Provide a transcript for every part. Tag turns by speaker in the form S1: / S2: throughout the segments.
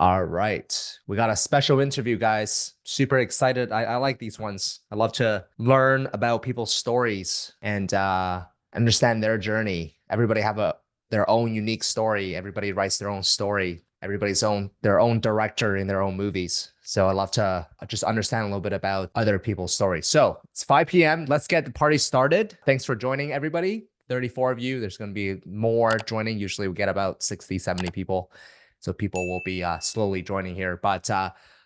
S1: All right. We got a special interview, guys. Super excited. I like these ones. I love to learn about people's stories and understand their journey. Everybody have their own unique story. Everybody writes their own story. Everybody's their own director in their own movies. So I love to just understand a little bit about other people's stories. So it's 5 p.m. Let's get the party started. Thanks for joining, everybody. 34 of you. There's going to be more joining. Usually we get about 60, 70 people. So people will be slowly joining here. But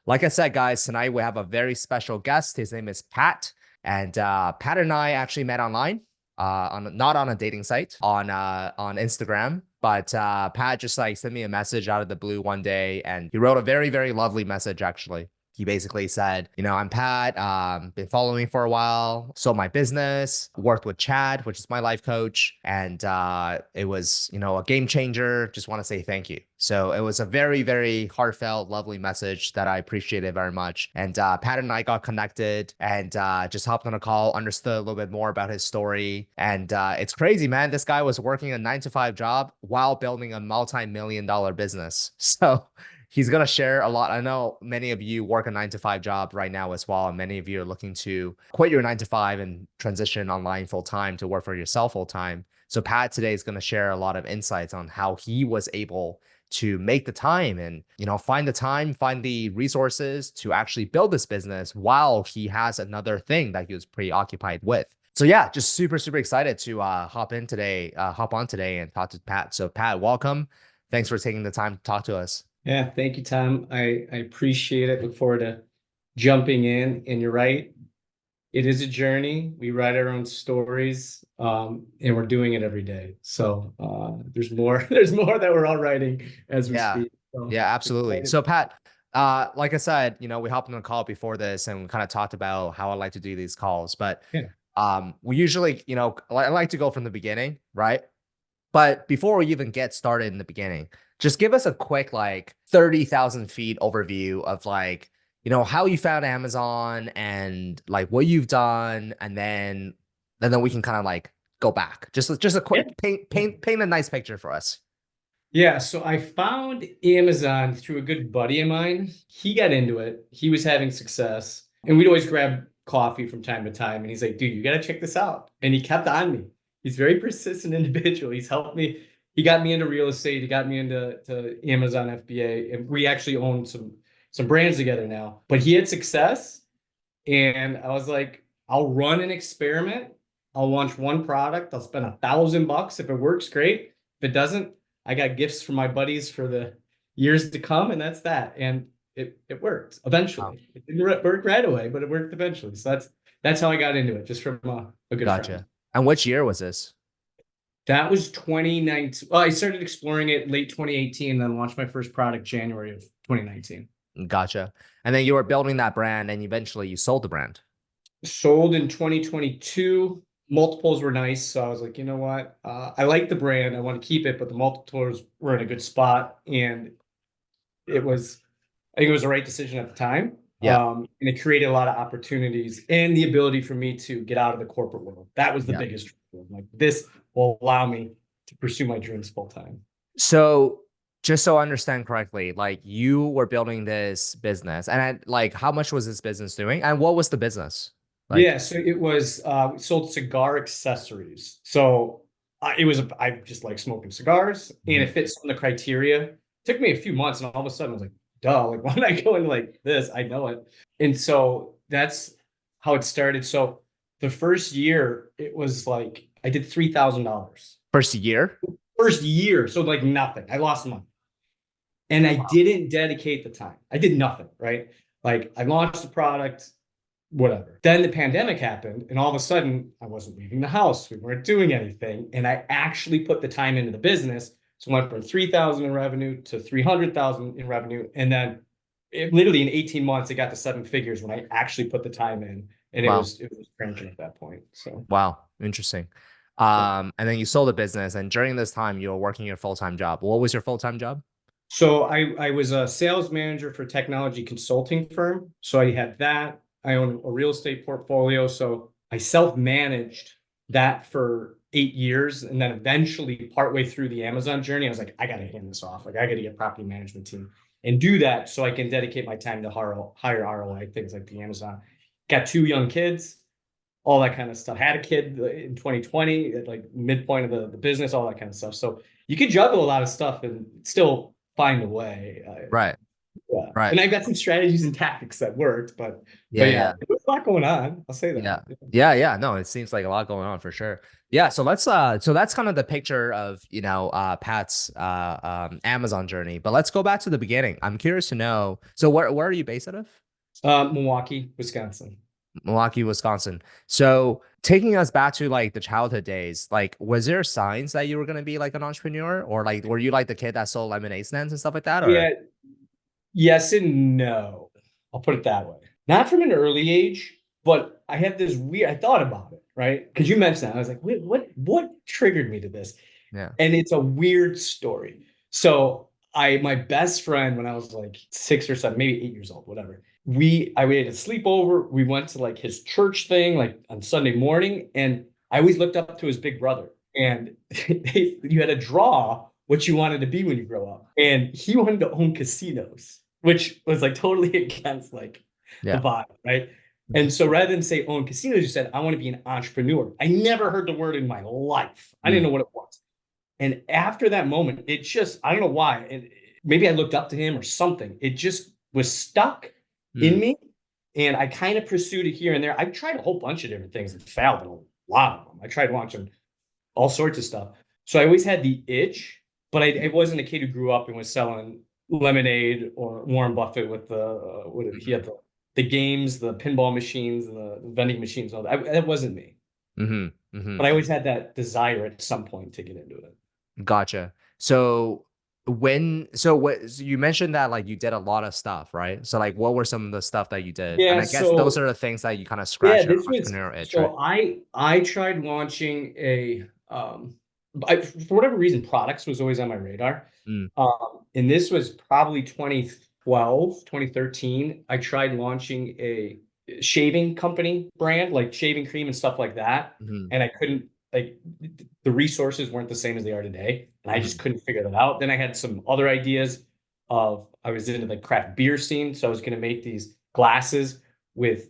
S1: like I said, guys, tonight we have a very special guest. His name is Pat. And Pat and I actually met online, not on a dating site, on Instagram. But Pat just like sent me a message out of the blue one day, and he wrote a very, very lovely message, actually. He basically said, I'm Pat, been following me for a while, sold my business, worked with Chad, which is my life coach. And it was, a game changer. Just want to say thank you. So it was a very, very heartfelt, lovely message that I appreciated very much. And Pat and I got connected and just hopped on a call, understood a little bit more about his story. And it's crazy, man. This guy was working a 9-to-5 job while building a multi-million-dollar business. So he's going to share a lot. I know many of you work a 9-to-5 job right now as well. And many of you are looking to quit your 9-to-5 and transition online full time to work for yourself full time. So Pat today is going to share a lot of insights on how he was able to make the time and, find the time, find the resources to actually build this business while he has another thing that he was preoccupied with. So yeah, just super, super excited to hop on today and talk to Pat. So Pat, welcome. Thanks for taking the time to talk to us.
S2: Yeah, thank you, Tom. I appreciate it. Look forward to jumping in. And you're right, it is a journey. We write our own stories, and we're doing it every day. So there's more. There's more that we're all writing as we
S1: Yeah,
S2: speak. So
S1: yeah, absolutely.
S2: excited.
S1: So Pat, like I said, we hopped on a call before this and we kind of talked about how I like to do these calls, but
S2: Yeah.
S1: we usually, I like to go from the beginning, right? But before we even get started in the beginning, just give us a quick, like 30,000 feet overview of like, how you found Amazon and like what you've done. And then we can kind of like go back. Just a
S2: Yeah.
S1: quick paint a nice picture for us.
S2: Yeah, so I found Amazon through a good buddy of mine. He got into it. He was having success, and we'd always grab coffee from time to time. And he's like, "Dude, you got to check this out." And he kept on me. He's a very persistent individual. He's helped me. He got me into real estate. He got me into Amazon FBA, and we actually own some brands together now. But he had success, and I was like, "I'll run an experiment. I'll launch one product. I'll spend $1,000. If it works, great. If it doesn't, I got gifts from my buddies for the years to come, and that's that." And it worked
S1: Wow.
S2: eventually. It didn't work right away, but it worked eventually. So that's how I got into it, just from a good friend.
S1: Gotcha. And which year was this?
S2: That was 2019. Well, I started exploring it late 2018, then launched my first product January of 2019.
S1: Gotcha. And then you were building that brand and eventually you sold the brand.
S2: Sold in 2022. Multiples were nice, so I was like, you know what? I like the brand. I want to keep it, but the multiples were in a good spot, and it was, I think it was the right decision at the time.
S1: Yeah.
S2: And it created a lot of opportunities and the ability for me to get out of the corporate world. That was the
S1: Yeah.
S2: biggest dream. Like, this will allow me to pursue my dreams full time.
S1: So just so I understand correctly, like you were building this business and like how much was this business doing and what was the business? Like,
S2: Yeah, so it was we sold cigar accessories. So I just like smoking cigars, and
S1: Mhm.
S2: it fits on the criteria. It took me a few months, and all of a sudden I was like, duh, like why did I go into like this? I know it. And so that's how it started. So the first year it was like I did $3,000.
S1: First year?
S2: First year, so like nothing. I lost money. And I
S1: Wow.
S2: didn't dedicate the time. I did nothing, right? Like I launched the product, whatever. Then the pandemic happened, and all of a sudden, I wasn't leaving the house. We weren't doing anything, and I actually put the time into the business. So I went from 3,000 in revenue to 300,000 in revenue, and then literally in 18 months, it got to 7 figures when I actually put the time in, and it
S1: Wow.
S2: was cranking at that point. So
S1: Wow. Interesting.
S2: yeah.
S1: And then you sold the business and during this time you were working your full-time job. What was your full-time job?
S2: So I was a sales manager for a technology consulting firm. So I had that. I own a real estate portfolio. So I self-managed that for 8 years. And then eventually, partway through the Amazon journey, I was like, I got to hand this off. Like, I got to get a property management team. and do that so I can dedicate my time to higher ROI things like the Amazon. Got 2 young kids, all that kind of stuff. Had a kid in 2020 at like midpoint of the business, all that kind of stuff. So you could juggle a lot of stuff and still find a way.
S1: Right.
S2: Yeah.
S1: Right.
S2: And I've got some strategies and tactics that worked, but
S1: Yeah.
S2: yeah,
S1: Yeah.
S2: there's a lot going on. I'll say that.
S1: Yeah. Yeah. Yeah. No, it seems like a lot going on for sure. Yeah. So so that's kind of the picture of, Pat's Amazon journey. But let's go back to the beginning. I'm curious to know. So where are you based out of?
S2: Milwaukee, Wisconsin.
S1: Milwaukee, Wisconsin. So taking us back to like the childhood days, like was there signs that you were gonna be like an entrepreneur, or like were you like the kid that sold lemonade stands and stuff like that? Or
S2: Yeah, yes and no. I'll put it that way. Not from an early age, but I have this weird, I thought about it, right? Because you mentioned that. I was like, wait, what triggered me to this?
S1: yeah.
S2: And it's a weird story. So my best friend when I was like 6 or 7, maybe 8 years old, whatever. We had a sleepover. We went to like his church thing, like on Sunday morning, and I always looked up to his big brother. And you had to draw what you wanted to be when you grow up. And he wanted to own casinos, which was like totally against like the
S1: Yeah.
S2: vibe, right? And so rather than say own casinos, you said, I want to be an entrepreneur. I never heard the word in my life. I didn't
S1: Mm,
S2: know what it was. And after that moment, it just, I don't know why. And maybe I looked up to him or something. It just was stuck in
S1: mm,
S2: me. And I kind of pursued it here and there. I've tried a whole bunch of different things and failed in a lot of them. I tried launching all sorts of stuff. So I always had the itch, but I wasn't a kid who grew up and was selling lemonade or Warren Buffett with he had the games, the pinball machines, and the vending machines. All that. That wasn't me.
S1: mm-hmm, mm-hmm.
S2: But I always had that desire at some point to get into it.
S1: Gotcha. So you mentioned that like you did a lot of stuff, right? So like what were some of the stuff that you did? And
S2: Yeah.
S1: I guess those
S2: So
S1: are the things that you kind of
S2: yeah,
S1: scratch your
S2: this was
S1: entrepreneurial itch, right?
S2: so I tried launching for whatever reason, products was always on my radar.
S1: Mm,
S2: And this was probably 2012, 2013. I tried launching a shaving company brand, like shaving cream and stuff like that.
S1: mm-hmm,
S2: And I couldn't, like, the resources weren't the same as they are today. And I
S1: mm-hmm,
S2: just couldn't figure that out. Then I had some other ideas I was into the craft beer scene. So I was going to make these glasses with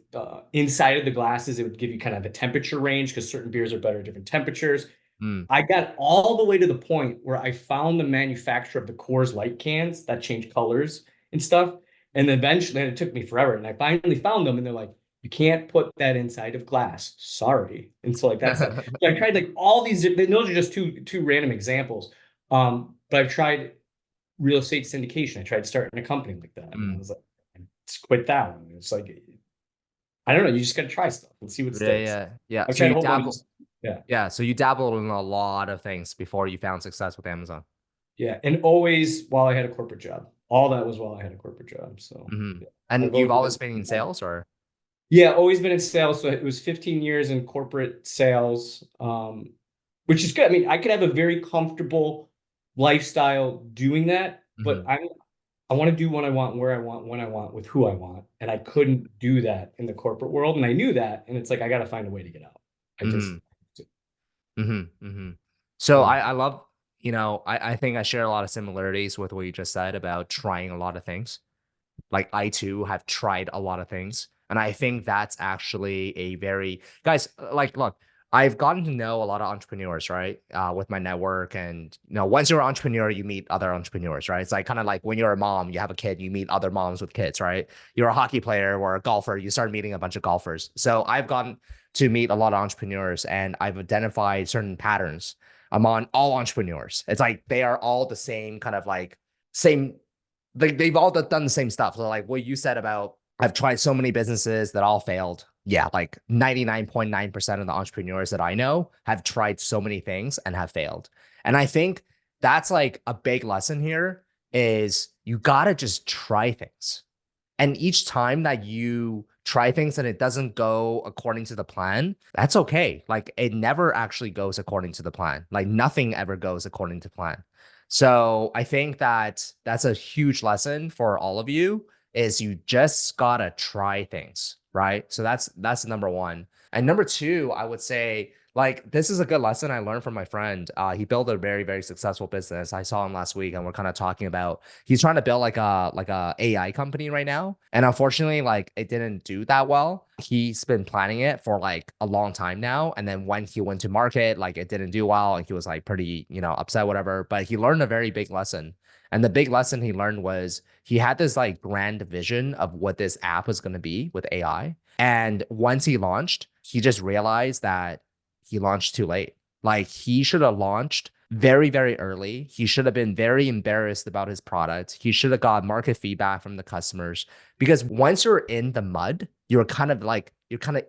S2: inside of the glasses, it would give you kind of a temperature range because certain beers are better at different temperatures.
S1: mm.
S2: I got all the way to the point where I found the manufacturer of the Coors Light cans that change colors and stuff. And eventually, and it took me forever. And I finally found them, and they're like, you can't put that inside of glass. Sorry. And so like that's that. So I tried like all these, those are just two random examples. But I've tried real estate syndication. I tried starting a company like that. And I
S1: Mm.
S2: was like, let's quit that one. It's like, I don't know, you just gotta try stuff and see what
S1: Yeah,
S2: sticks.
S1: yeah, yeah.
S2: I've
S1: So
S2: tried
S1: you
S2: a whole bunch of
S1: dabble,
S2: yeah.
S1: yeah. So you dabbled in a lot of things before you found success with Amazon.
S2: Yeah, and always while I had a corporate job. All that was while I had a corporate job. So
S1: Hmm.
S2: yeah, I've
S1: And you've
S2: always
S1: always
S2: been
S1: been in sales, or?
S2: yeah, always been in sales. So it was 15 years in corporate sales, which is good. I mean, I could have a very comfortable lifestyle doing that, but
S1: Mhm.
S2: I want to do what I want, where I want, when I want, with who I want. And I couldn't do that in the corporate world. And I knew that. And it's like I gotta find a way to get out. I just
S1: Mhm. Mhm. Mhm. So
S2: yeah.
S1: I love, I think I share a lot of similarities with what you just said about trying a lot of things. Like I too have tried a lot of things. And I think that's actually a very guys, like look, I've gotten to know a lot of entrepreneurs, right? With my network. And once you're an entrepreneur, you meet other entrepreneurs, right? It's like kind of like when you're a mom, you have a kid, you meet other moms with kids, right? You're a hockey player or a golfer, you start meeting a bunch of golfers. So I've gotten to meet a lot of entrepreneurs and I've identified certain patterns among all entrepreneurs. It's like they are all the same kind of like same they've all done the same stuff. So like what you said about I've tried so many businesses that all failed. Yeah, like 99.9% of the entrepreneurs that I know have tried so many things and have failed. And I think that's like a big lesson here is you got to just try things. And each time that you try things and it doesn't go according to the plan, that's okay. Like it never actually goes according to the plan. Like nothing ever goes according to plan. So I think that that's a huge lesson for all of you is you just gotta try things, right? So that's number one. And number two, I would say Like this is a good lesson I learned from my friend. He built a very, very successful business. I saw him last week and we're kind of talking about he's trying to build like a AI company right now. And unfortunately, like it didn't do that well. He's been planning it for like a long time now. And then when he went to market, like it didn't do well and he was like pretty, upset, whatever. But he learned a very big lesson. And the big lesson he learned was he had this like grand vision of what this app was going to be with AI. And once he launched, he just realized that he launched too late. Like he should have launched very, very early. He should have been very embarrassed about his product. He should have got market feedback from the customers because once you're in the mud, you're kind of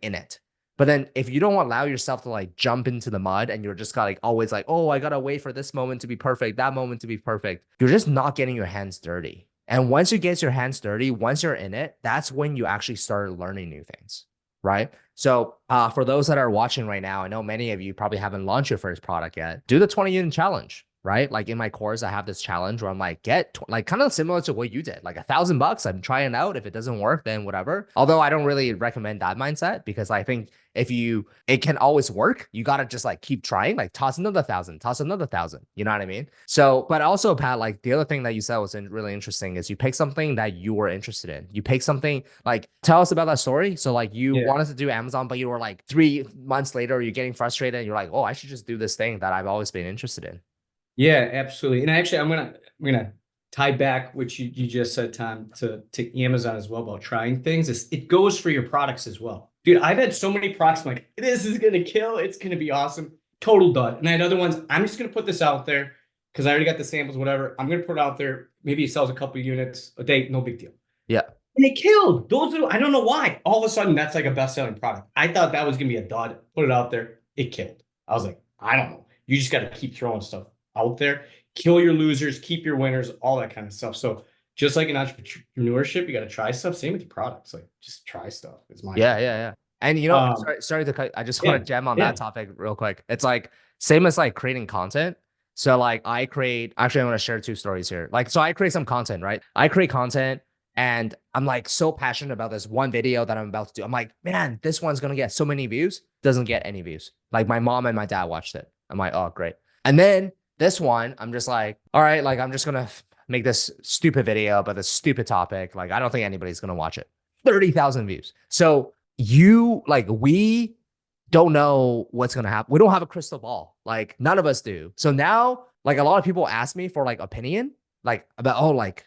S1: in it. But then if you don't allow yourself to like jump into the mud and you're just got like always like, oh, I gotta wait for this moment to be perfect, that moment to be perfect, you're just not getting your hands dirty. And once you get your hands dirty, once you're in it, that's when you actually start learning new things, right? So for those that are watching right now, I know many of you probably haven't launched your first product yet. Do the 20 unit challenge, right? Like in my course, I have this challenge where I'm like, like kind of similar to what you did, like $1,000. I'm trying it out. If it doesn't work, then whatever. Although I don't really recommend that mindset because I think it can always work. You got to just like keep trying, like toss another thousand, toss another thousand. You know what I mean? So, but also, Pat, like the other thing that you said was really interesting is you pick something that you were interested in. You pick something like, tell us about that story. So, like, you
S2: Yeah.
S1: wanted to do Amazon, but you were like 3 months later, you're getting frustrated and you're like, oh, I should just do this thing that I've always been interested in.
S2: Yeah, absolutely. And actually, I'm gonna tie back what you just said, Tom, to Amazon as well about trying things. It goes for your products as well. Dude, I've had so many products I'm like, this is gonna kill, it's gonna be awesome. Total dud. And I had other ones, I'm just gonna put this out there because I already got the samples, whatever. I'm gonna put it out there. Maybe it sells a couple of units a day, no big deal.
S1: Yeah.
S2: And it killed. Those are, I don't know why. All of a sudden, that's like a best-selling product. I thought that was gonna be a dud. Put it out there, it killed. I was like, I don't know. You just got to keep throwing stuff out there. Kill your losers, keep your winners, all that kind of stuff. So just like in entrepreneurship, you got to try stuff. Same with your products. Like just try stuff. It's my
S1: Yeah,
S2: opinion.
S1: yeah, yeah. And
S2: Um,
S1: sorry to cut. I just want
S2: yeah,
S1: to gem on that
S2: yeah,
S1: topic real quick. It's like same as like creating content. So like I create, actually, I'm gonna share two stories here. Like, so I create some content, right? I create content and I'm like so passionate about this one video that I'm about to do. I'm like, man, this one's gonna get so many views. Doesn't get any views. Like my mom and my dad watched it. I'm like, oh, great. And then this one, I'm just like, all right, like I'm just gonna make this stupid video about this stupid topic. Like, I don't think anybody's gonna watch it. 30,000 views. So we don't know what's going to happen. We don't have a crystal ball. Like none of us do. So now, like a lot of people ask me for like opinion, like about, oh, like,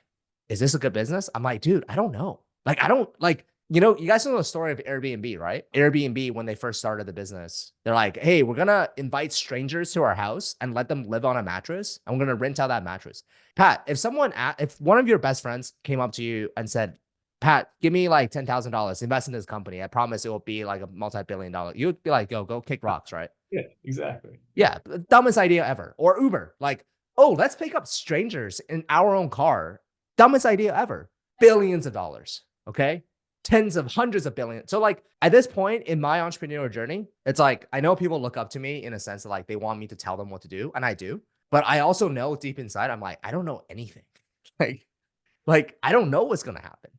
S1: is this a good business? I'm like, dude, I don't know. Like, I don't like, you guys know the story of Airbnb, right? Airbnb, when they first started the business, they're like, hey, we're going to invite strangers to our house and let them live on a mattress. And we're going to rent out that mattress. Pat, if one of your best friends came up to you and said, Pat, give me like $10,000, invest in this company. I promise it will be like a multi-billion dollar. You'd be like, yo, go kick rocks, right?
S2: yeah, exactly.
S1: Yeah, dumbest idea ever. Or Uber, like, oh, let's pick up strangers in our own car. Dumbest idea ever. Billions of dollars, okay? Tens of hundreds of billions. So, like, at this point in my entrepreneurial journey, it's like, I know people look up to me in a sense that, like, they want me to tell them what to do, and I do. But I also know deep inside, I'm like, I don't know anything. like, I don't know what's gonna happen,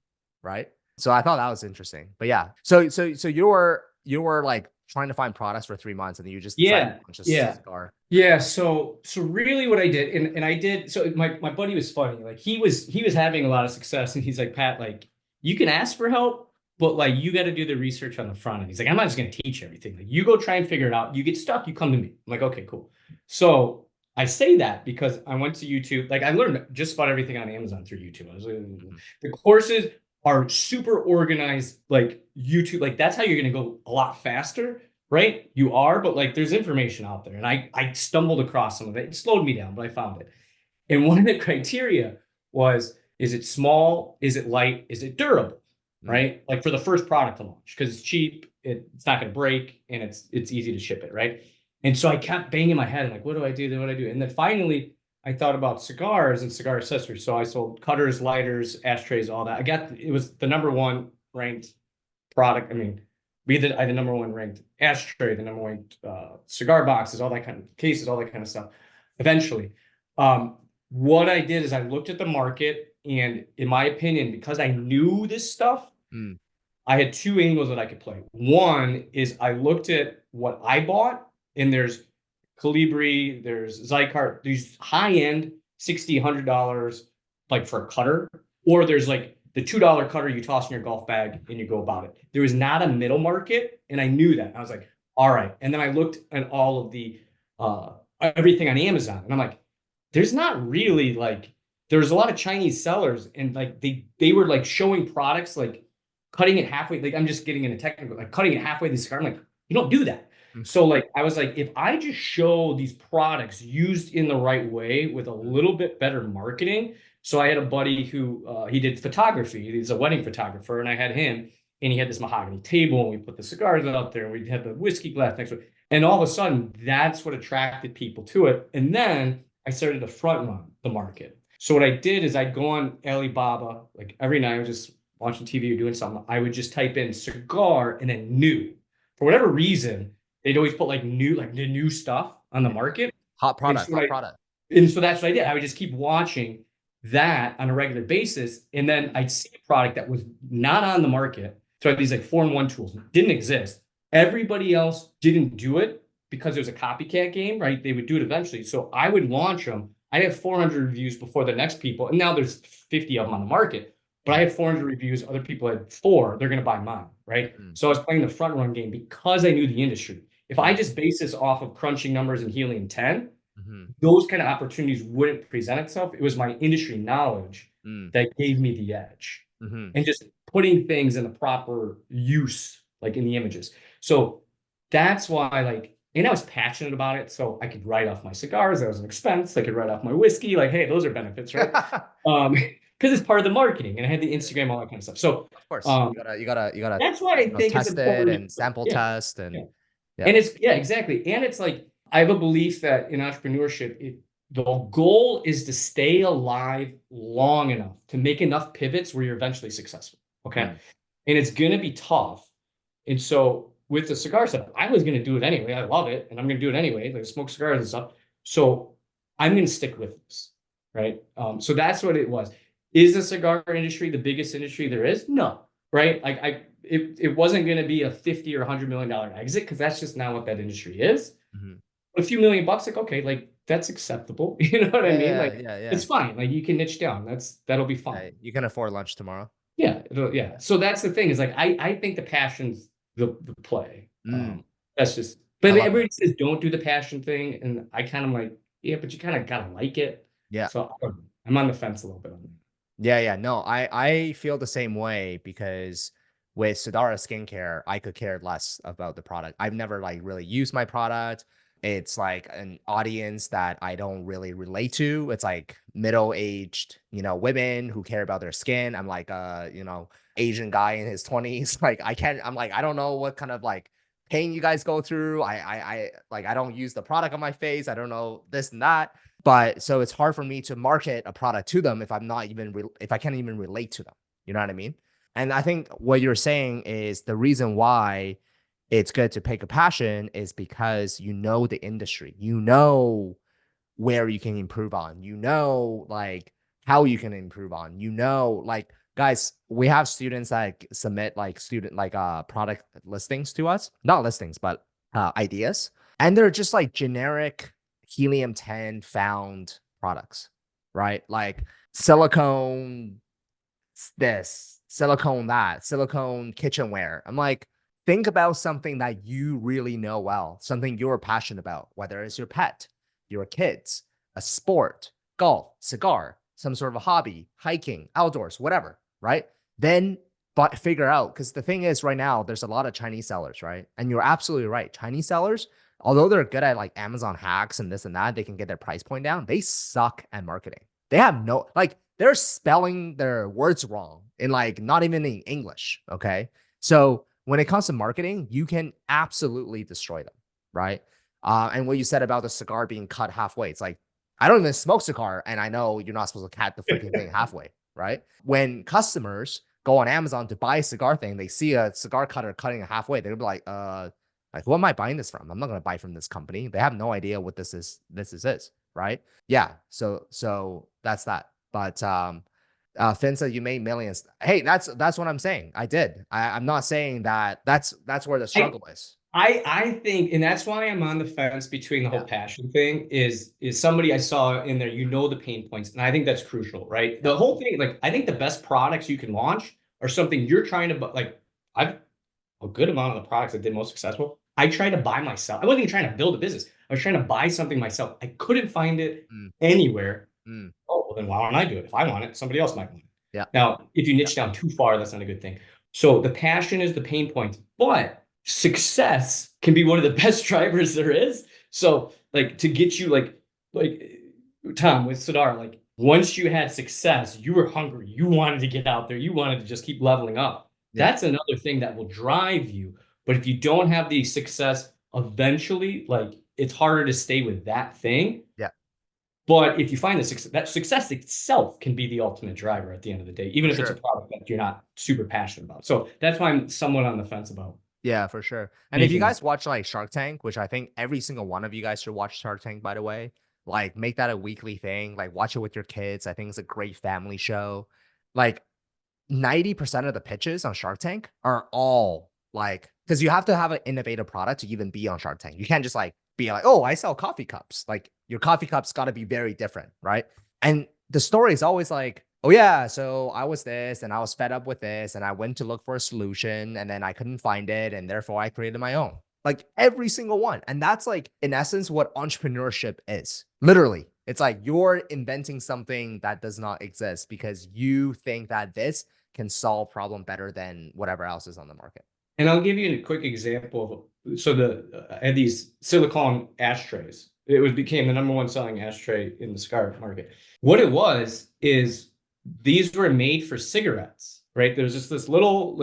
S1: right? So I thought that was interesting. But yeah, so you were like trying to find products for 3 months, and then you just decided to
S2: Yeah,
S1: launch a
S2: yeah.
S1: cigar.
S2: Yeah, so really what I did, and I did, so my buddy was funny. Like he was having a lot of success, and he's like, Pat, like you can ask for help, but like you got to do the research on the front end. He's like, I'm not just gonna teach you everything. Like you go try and figure it out. You get stuck, you come to me. I'm like, okay, cool. So I say that because I went to YouTube. Like I learned just about everything on Amazon through YouTube. I was like,
S1: Mhm.
S2: the courses are super organized, like YouTube, like that's how you're gonna go a lot faster, right? You are, but like there's information out there. And I stumbled across some of it. It slowed me down, but I found it. And one of the criteria was, is it small? Is it light? Is it durable?
S1: Mm.
S2: Right? Like for the first product to launch, because it's cheap, it's not going to break, and it's easy to ship it, right? And so I kept banging my head, like, what do I do? What do I do? And then finally I thought about cigars and cigar accessories. So I sold cutters, lighters, ashtrays, all that. It was the number one ranked product. I mean, I had the number one ranked ashtray, the number one cigar boxes, all that kind of cases, all that kind of stuff. Eventually, what I did is I looked at the market, and in my opinion, because I knew this stuff,
S1: Mm.
S2: I had two angles that I could play. One is I looked at what I bought, and there's Calibri, there's Zycart, these high-end $60, $100 like for a cutter, or there's like the $2 cutter you toss in your golf bag and you go about it. There was not a middle market, and I knew that. I was like, all right. And then I looked at all of the everything on Amazon, and I'm like, there's not really like there's a lot of Chinese sellers, and like they were like showing products like cutting it halfway. Like I'm just getting into technical, like cutting it halfway the cigar. I'm like, you don't do that.
S1: Mm.
S2: So like I was like, if I just show these products used in the right way with a little bit better marketing. So I had a buddy who he did photography. He's a wedding photographer, and I had him, and he had this mahogany table, and we put the cigars out there, and we had the whiskey glass next to it. And all of a sudden, that's what attracted people to it. And then I started to front run the market. So what I did is I'd go on Alibaba, like every night I was just watching TV or doing something. I would just type in cigar and then new. For whatever reason, they'd always put like the new stuff on the market.
S1: Hot
S2: And
S1: product,
S2: so,
S1: hot product.
S2: that's what I did. I would just keep watching that on a regular basis. And then I'd see a product that was not on the market. So I had these like 4-in-1 tools, didn't exist. Everybody else didn't do it because it was a copycat game, right? They would do it eventually. So I would launch them. I had 400 reviews before the next people. And now there's 50 of them on the market. But I had 400 reviews. Other people had 4. They're going to buy mine, right? So I was playing the front run game because I knew the industry. If I just base this off of crunching numbers and helium-10, those kind of opportunities wouldn't present itself. It was my industry knowledge that gave me the edge, and just putting things in the proper use, like in the images. So that's why, like, and I was passionate about it. So I could write off my cigars. That was an expense. I could write off my whiskey. Like, hey, those are benefits, right? Because it's part of the marketing, and I had the Instagram, all that kind of stuff. So,
S1: Of course, you gotta
S2: that's why I think it's
S1: test it
S2: important.
S1: and sample
S2: Yeah,
S1: test
S2: yeah.
S1: and
S2: And it's exactly. And it's like I have a belief that in entrepreneurship, the goal is to stay alive long enough to make enough pivots where you're eventually successful. Okay. And it's gonna be tough. And so with the cigar stuff, I was gonna do it anyway. I love it, and I'm gonna do it anyway, like smoke cigars and stuff. So I'm gonna stick with this. Right. So that's what it was. Is the cigar industry the biggest industry there is? No. Right. Like it wasn't going to be a 50 or $100 million exit, because that's just not what that industry is. A few $1 million, like, okay, like that's acceptable. You know what I mean? Like it's fine. Like you can niche down. That'll be fine.
S1: You can afford lunch tomorrow.
S2: Yeah. Yeah. So that's the thing, is like, I think the passion's the play. That's just, but everybody says don't do the passion thing. And I kind of like, yeah, but you kind of got to like it.
S1: Yeah.
S2: So I'm on the fence a little bit on that.
S1: Yeah. No, I feel the same way, because with Sdara Skincare, I could care less about the product. I've never like really used my product. It's like an audience that I don't really relate to. It's like middle-aged, women who care about their skin. I'm like Asian guy in his 20s. Like I'm like, I don't know what kind of like pain you guys go through. I don't use the product on my face. I don't know this and that. But so it's hard for me to market a product to them if I'm not even if I can't even relate to them. You know what I mean? And I think what you're saying is the reason why it's good to pick a passion is because you know the industry, where you can improve on, like how you can improve on, like guys, we have students that submit like product listings to us, not listings, but ideas. And they're just like generic helium-10 found products, right? Like silicone this, silicone that, silicone kitchenware. I'm like, think about something that you really know well, something you're passionate about, whether it's your pet, your kids, a sport, golf, cigar, some sort of a hobby, hiking, outdoors, whatever, right? Then but figure out, because the thing is right now, there's a lot of Chinese sellers, right? And you're absolutely right. Chinese sellers, although they're good at like Amazon hacks and this and that, they can get their price point down. They suck at marketing. They have no, like, they're spelling their words wrong in like not even in English. Okay. So when it comes to marketing, you can absolutely destroy them. Right. And what you said about the cigar being cut halfway, it's like, I don't even smoke cigar, and I know you're not supposed to cut the freaking thing halfway. Right. When customers go on Amazon to buy a cigar thing, they see a cigar cutter cutting it halfway. They're gonna be like, who am I buying this from? I'm not going to buy from this company. They have no idea what this is. Right. Yeah. So that's that. But Finn said you made millions. Hey, that's what I'm saying. I did. I'm not saying that that's where the struggle is.
S2: I think, and that's why I'm on the fence between the whole
S1: Yeah.
S2: passion thing is somebody I saw in there, the pain points. And I think that's crucial, right?
S1: Yeah.
S2: The whole thing, like, I think the best products you can launch are something you're trying to, like, I've a good amount of the products that did most successful. I tried to buy myself. I wasn't even trying to build a business. I was trying to buy something myself. I couldn't find it
S1: Mm,
S2: anywhere.
S1: mm,
S2: Oh, well, then why don't I do it? If I want it, somebody else might want it.
S1: yeah.
S2: Now, if you
S1: Yeah.
S2: niche down too far, that's not a good thing. So the passion is the pain point, but success can be one of the best drivers there is. So, like, to get you, like Tom with Sdara, like, once you had success, you were hungry. You wanted to get out there. You wanted to just keep leveling up.
S1: Yeah.
S2: That's another thing that will drive you. But if you don't have the success eventually, like, it's harder to stay with that thing.
S1: Yeah.
S2: But if you find the success, that success itself can be the ultimate driver at the end of the day, even
S1: For
S2: if it's a
S1: sure.
S2: product that you're not super passionate about. So that's why I'm somewhat on the fence about
S1: Yeah, for sure. And if you
S2: anything like
S1: guys watch like Shark Tank, which I think every single one of you guys should watch Shark Tank, by the way, like make that a weekly thing. Like watch it with your kids. I think it's a great family show. Like 90% of the pitches on Shark Tank are all like, because you have to have an innovative product to even be on Shark Tank. You can't just like be like, oh, I sell coffee cups. Like your coffee cups got to be very different, right? And the story is always like, oh yeah, so I was this and I was fed up with this and I went to look for a solution and then I couldn't find it and therefore I created my own. Like every single one. And that's like in essence what entrepreneurship is. Literally. It's like you're inventing something that does not exist because you think that this can solve problem better than whatever else is on the market.
S2: And I'll give you a quick example of so I had these silicone ashtrays. It was became the number one selling ashtray in the cigar market. What it was is these were made for cigarettes, right? There's just this little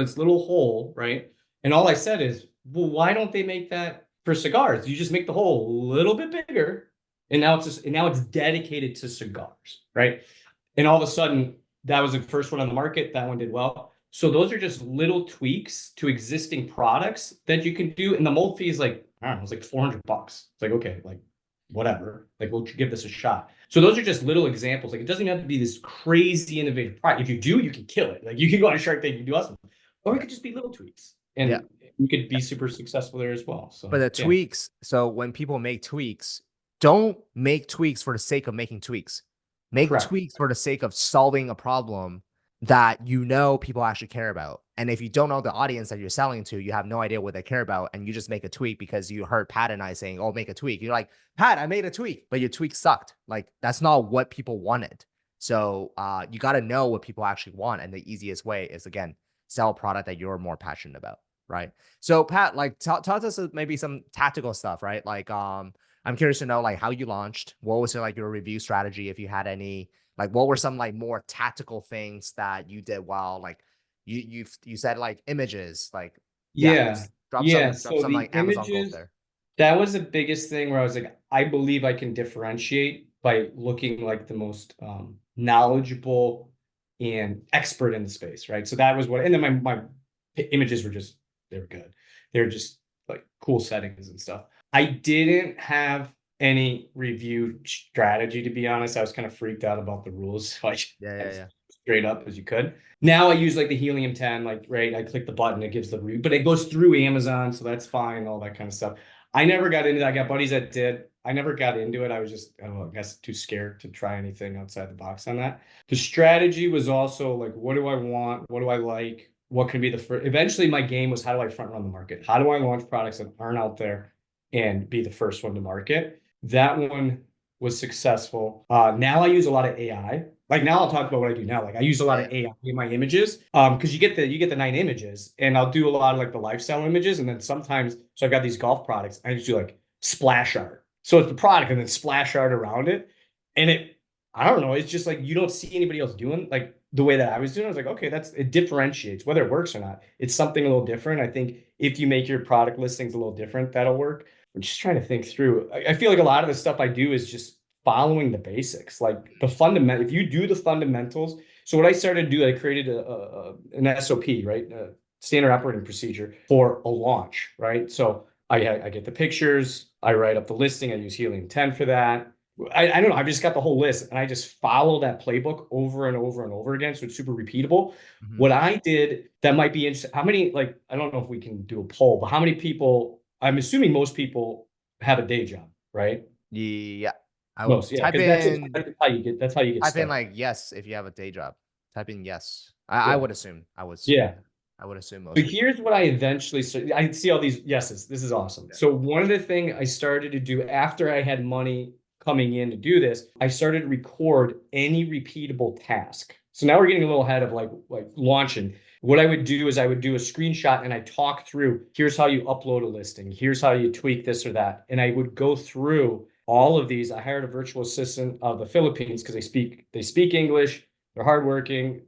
S2: hole, right? And all I said is, well, why don't they make that for cigars? You just make the hole a little bit bigger, and now it's dedicated to cigars, right? And all of a sudden, that was the first one on the market. That one did well. So those are just little tweaks to existing products that you can do. And the mold fee is like, I don't know, it's like $400. It's like, okay, like whatever, like we'll give this a shot. So those are just little examples. Like it doesn't have to be this crazy innovative product. If you do, you can kill it. Like you can go on a Shark Tank, you can do awesome. Or it
S1: Yeah.
S2: could just be little tweaks
S1: Yeah.
S2: and you could be super successful there as well.
S1: But
S2: So
S1: the
S2: yeah,
S1: tweaks, so when people make tweaks, don't make tweaks for the sake of making tweaks. Make
S2: correct.
S1: tweaks for the sake of solving a problem that you know people actually care about. And if you don't know the audience that you're selling to, you have no idea what they care about, and you just make a tweak because you heard Pat and I saying, "Oh, make a tweak." You're like, "Pat, I made a tweak," but your tweak sucked. Like that's not what people wanted. So you got to know what people actually want, and the easiest way is again sell a product that you're more passionate about, right? So Pat, like talk to us maybe some tactical stuff, right? Like I'm curious to know like how you launched. What was like your review strategy if you had any? Like what were some like more tactical things that you did well? Like you said like images, like yeah,
S2: Yeah.
S1: just
S2: Yeah.
S1: drop
S2: So
S1: some
S2: the
S1: like Amazon gold
S2: images,
S1: there.
S2: that was the biggest thing where I was like, I believe I can differentiate by looking like the most knowledgeable and expert in the space, right? So that was what, and then my images were just, they were good. They were just like cool settings and stuff. I didn't have any review strategy, to be honest. I was kind of freaked out about the rules. So
S1: Yeah, yeah,
S2: as
S1: yeah.
S2: straight up as you could. Now I use like the Helium 10, like, right? I click the button, it gives the root, but it goes through Amazon, so that's fine, all that kind of stuff. I never got into that. I got buddies that did. I never got into it. I was just, I don't know, I guess too scared to try anything outside the box on that. The strategy was also like, what do I want? What do I like? What can be the first? Eventually, my game was how do I front run the market? How do I launch products that aren't out there and be the first one to market? That one was successful. Now I use a lot of AI. Like now I'll talk about what I do now. Like I use a lot
S1: Yeah, yeah.
S2: of AI in my images. Because you get the 9 images and I'll do a lot of like the lifestyle images. And then sometimes, so I've got these golf products, I just do like splash art. So it's the product and then splash art around it. And I don't know, it's just like you don't see anybody else doing like the way that I was doing. I was like, okay, it differentiates whether it works or not. It's something a little different. I think if you make your product listings a little different, that'll work. I'm just trying to think through. I feel like a lot of the stuff I do is just following the basics, like the fundamental. If you do the fundamentals, so what I started to do, I created an SOP, right, a standard operating procedure for a launch, right. So I get the pictures, I write up the listing, I use Helium 10 for that. I don't know, I've just got the whole list, and I just follow that playbook over and over and over again, so it's super repeatable.
S1: Mhm.
S2: What I did that might be interesting. How many, like, I don't know if we can do a poll, but how many people I'm assuming most people have a day job, right?
S1: Yeah. I would
S2: Most, yeah,
S1: type
S2: because
S1: in
S2: that's how you get
S1: type in
S2: started.
S1: like yes if you have a day job. Type in yes. I
S2: Yeah.
S1: would assume.
S2: Yeah.
S1: I would assume
S2: So
S1: most people.
S2: here's what I eventually started. I see all these yeses. This is awesome.
S1: Yeah.
S2: So one of the things I started to do after I had money coming in to do this, I started to record any repeatable task. So now we're getting a little ahead of like launching. What I would do is I would do a screenshot and I talk through, here's how you upload a listing, here's how you tweak this or that. And I would go through all of these. I hired a virtual assistant of the Philippines because they speak English, they're hardworking,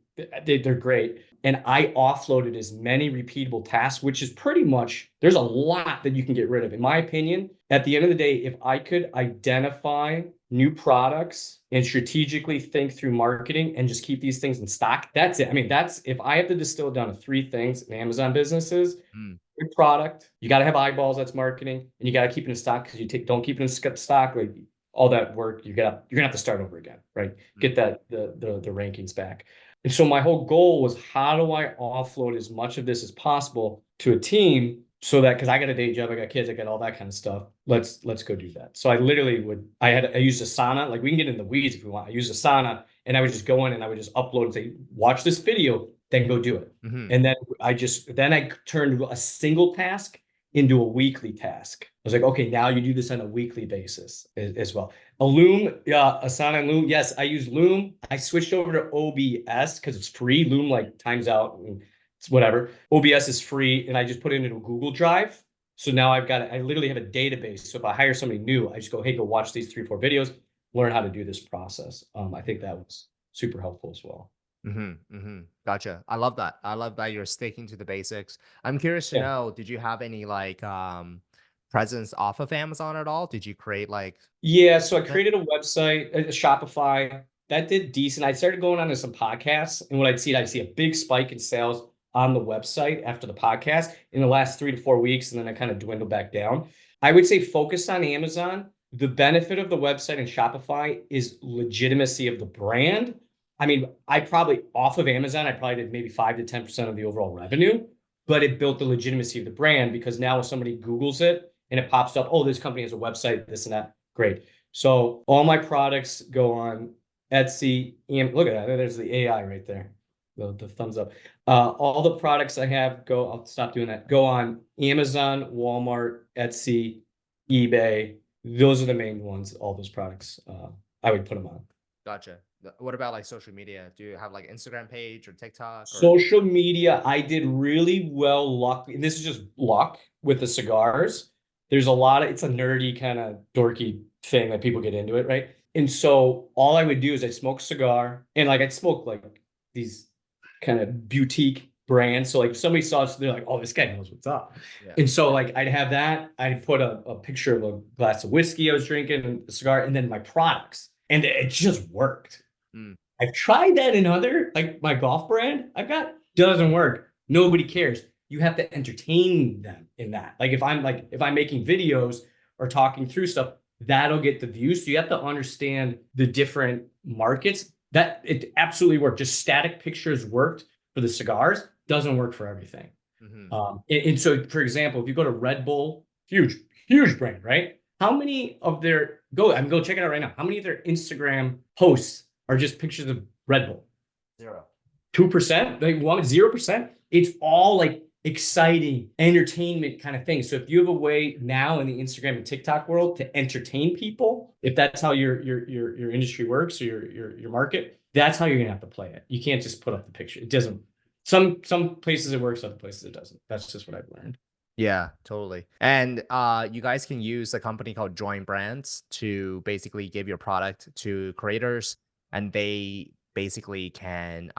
S2: they're great. And I offloaded as many repeatable tasks, which is pretty much, there's a lot that you can get rid of. In my opinion, at the end of the day, if I could identify new products and strategically think through marketing and just keep these things in stock, that's it. I mean, that's if I have to distill it down to three things in Amazon businesses:
S1: Mm,
S2: good product, you got to have eyeballs, that's marketing, and you got to keep it in stock because don't keep it in stock, like all that work, you're gonna have to start over again, right?
S1: mm,
S2: Get that the rankings back. And so my whole goal was, how do I offload as much of this as possible to a team so that, because I got a day job, I got kids, I got all that kind of stuff. Let's go do that. So I literally I used Asana, like we can get in the weeds if we want. I used Asana and I would just go in and I would just upload and say, watch this video, then go do it.
S1: mhm.
S2: And then I turned a single task into a weekly task. I was like, okay, now you do this on a weekly basis as well. A Loom, Asana and Loom. Yes, I use Loom. I switched over to OBS because it's free. Loom like times out and it's whatever. OBS is free, and I just put it into a Google Drive. So now I literally have a database. So if I hire somebody new, I just go, hey, go watch these 3 or 4 videos, learn how to do this process. I think that was super helpful as well.
S1: Gotcha. I love that. I love that you're sticking to the basics. I'm curious to
S2: Yeah.
S1: know, did you have any like presence off of Amazon at all? Did you create like
S2: Yeah, so I
S1: content?
S2: created a website, a Shopify that did decent. I started going on to some podcasts, and what I'd see a big spike in sales on the website after the podcast in the last 3 to 4 weeks, and then I kind of dwindled back down. I would say focus on Amazon. The benefit of the website and Shopify is legitimacy of the brand. I mean, I probably off of Amazon, I probably did maybe 5 to 10% of the overall revenue, but it built the legitimacy of the brand because now if somebody Googles it and it pops up, oh, this company has a website, this and that. Great. So all my products go on Etsy. And look at that. There's the AI right there. The thumbs up. All the products I have go, I'll stop doing that. Go on Amazon, Walmart, Etsy, eBay. Those are the main ones, all those products. I would put them on.
S1: Gotcha. What about like social media? Do you have like Instagram page or TikTok or
S2: Social media, I did really well luck. And this is just luck with the cigars. There's a lot of, it's a nerdy kind of dorky thing that people get into it, right? And so all I would do is I'd smoke a cigar and like I'd smoke like these kind of boutique brands. So like if somebody saw us, they're like, oh, this guy knows what's up.
S1: yeah.
S2: And so like I'd have that. I'd put a picture of a glass of whiskey I was drinking and a cigar and then my products. And it just worked.
S1: Mm,
S2: I've tried that in other, like my golf brand I've got, doesn't work. Nobody cares. You have to entertain them in that. If I'm making videos or talking through stuff, that'll get the views. So you have to understand the different markets. That it absolutely worked. Just static pictures worked for the cigars, doesn't work for everything.
S1: mhm.
S2: And so, for example, if you go to Red Bull, huge, huge brand, right? How many of their go check it out right now. How many of their Instagram posts are just pictures of Red Bull?
S1: 0.
S2: 2%, like 0%. It's all like exciting entertainment kind of thing. So if you have a way now in the Instagram and TikTok world to entertain people, if that's how your industry works or your market, that's how you're gonna have to play it. You can't just put up the picture. It doesn't. Some places it works, other places it doesn't. That's just what I've learned.
S1: Yeah, totally. And you guys can use a company called Join Brands to basically give your product to creators, and they basically can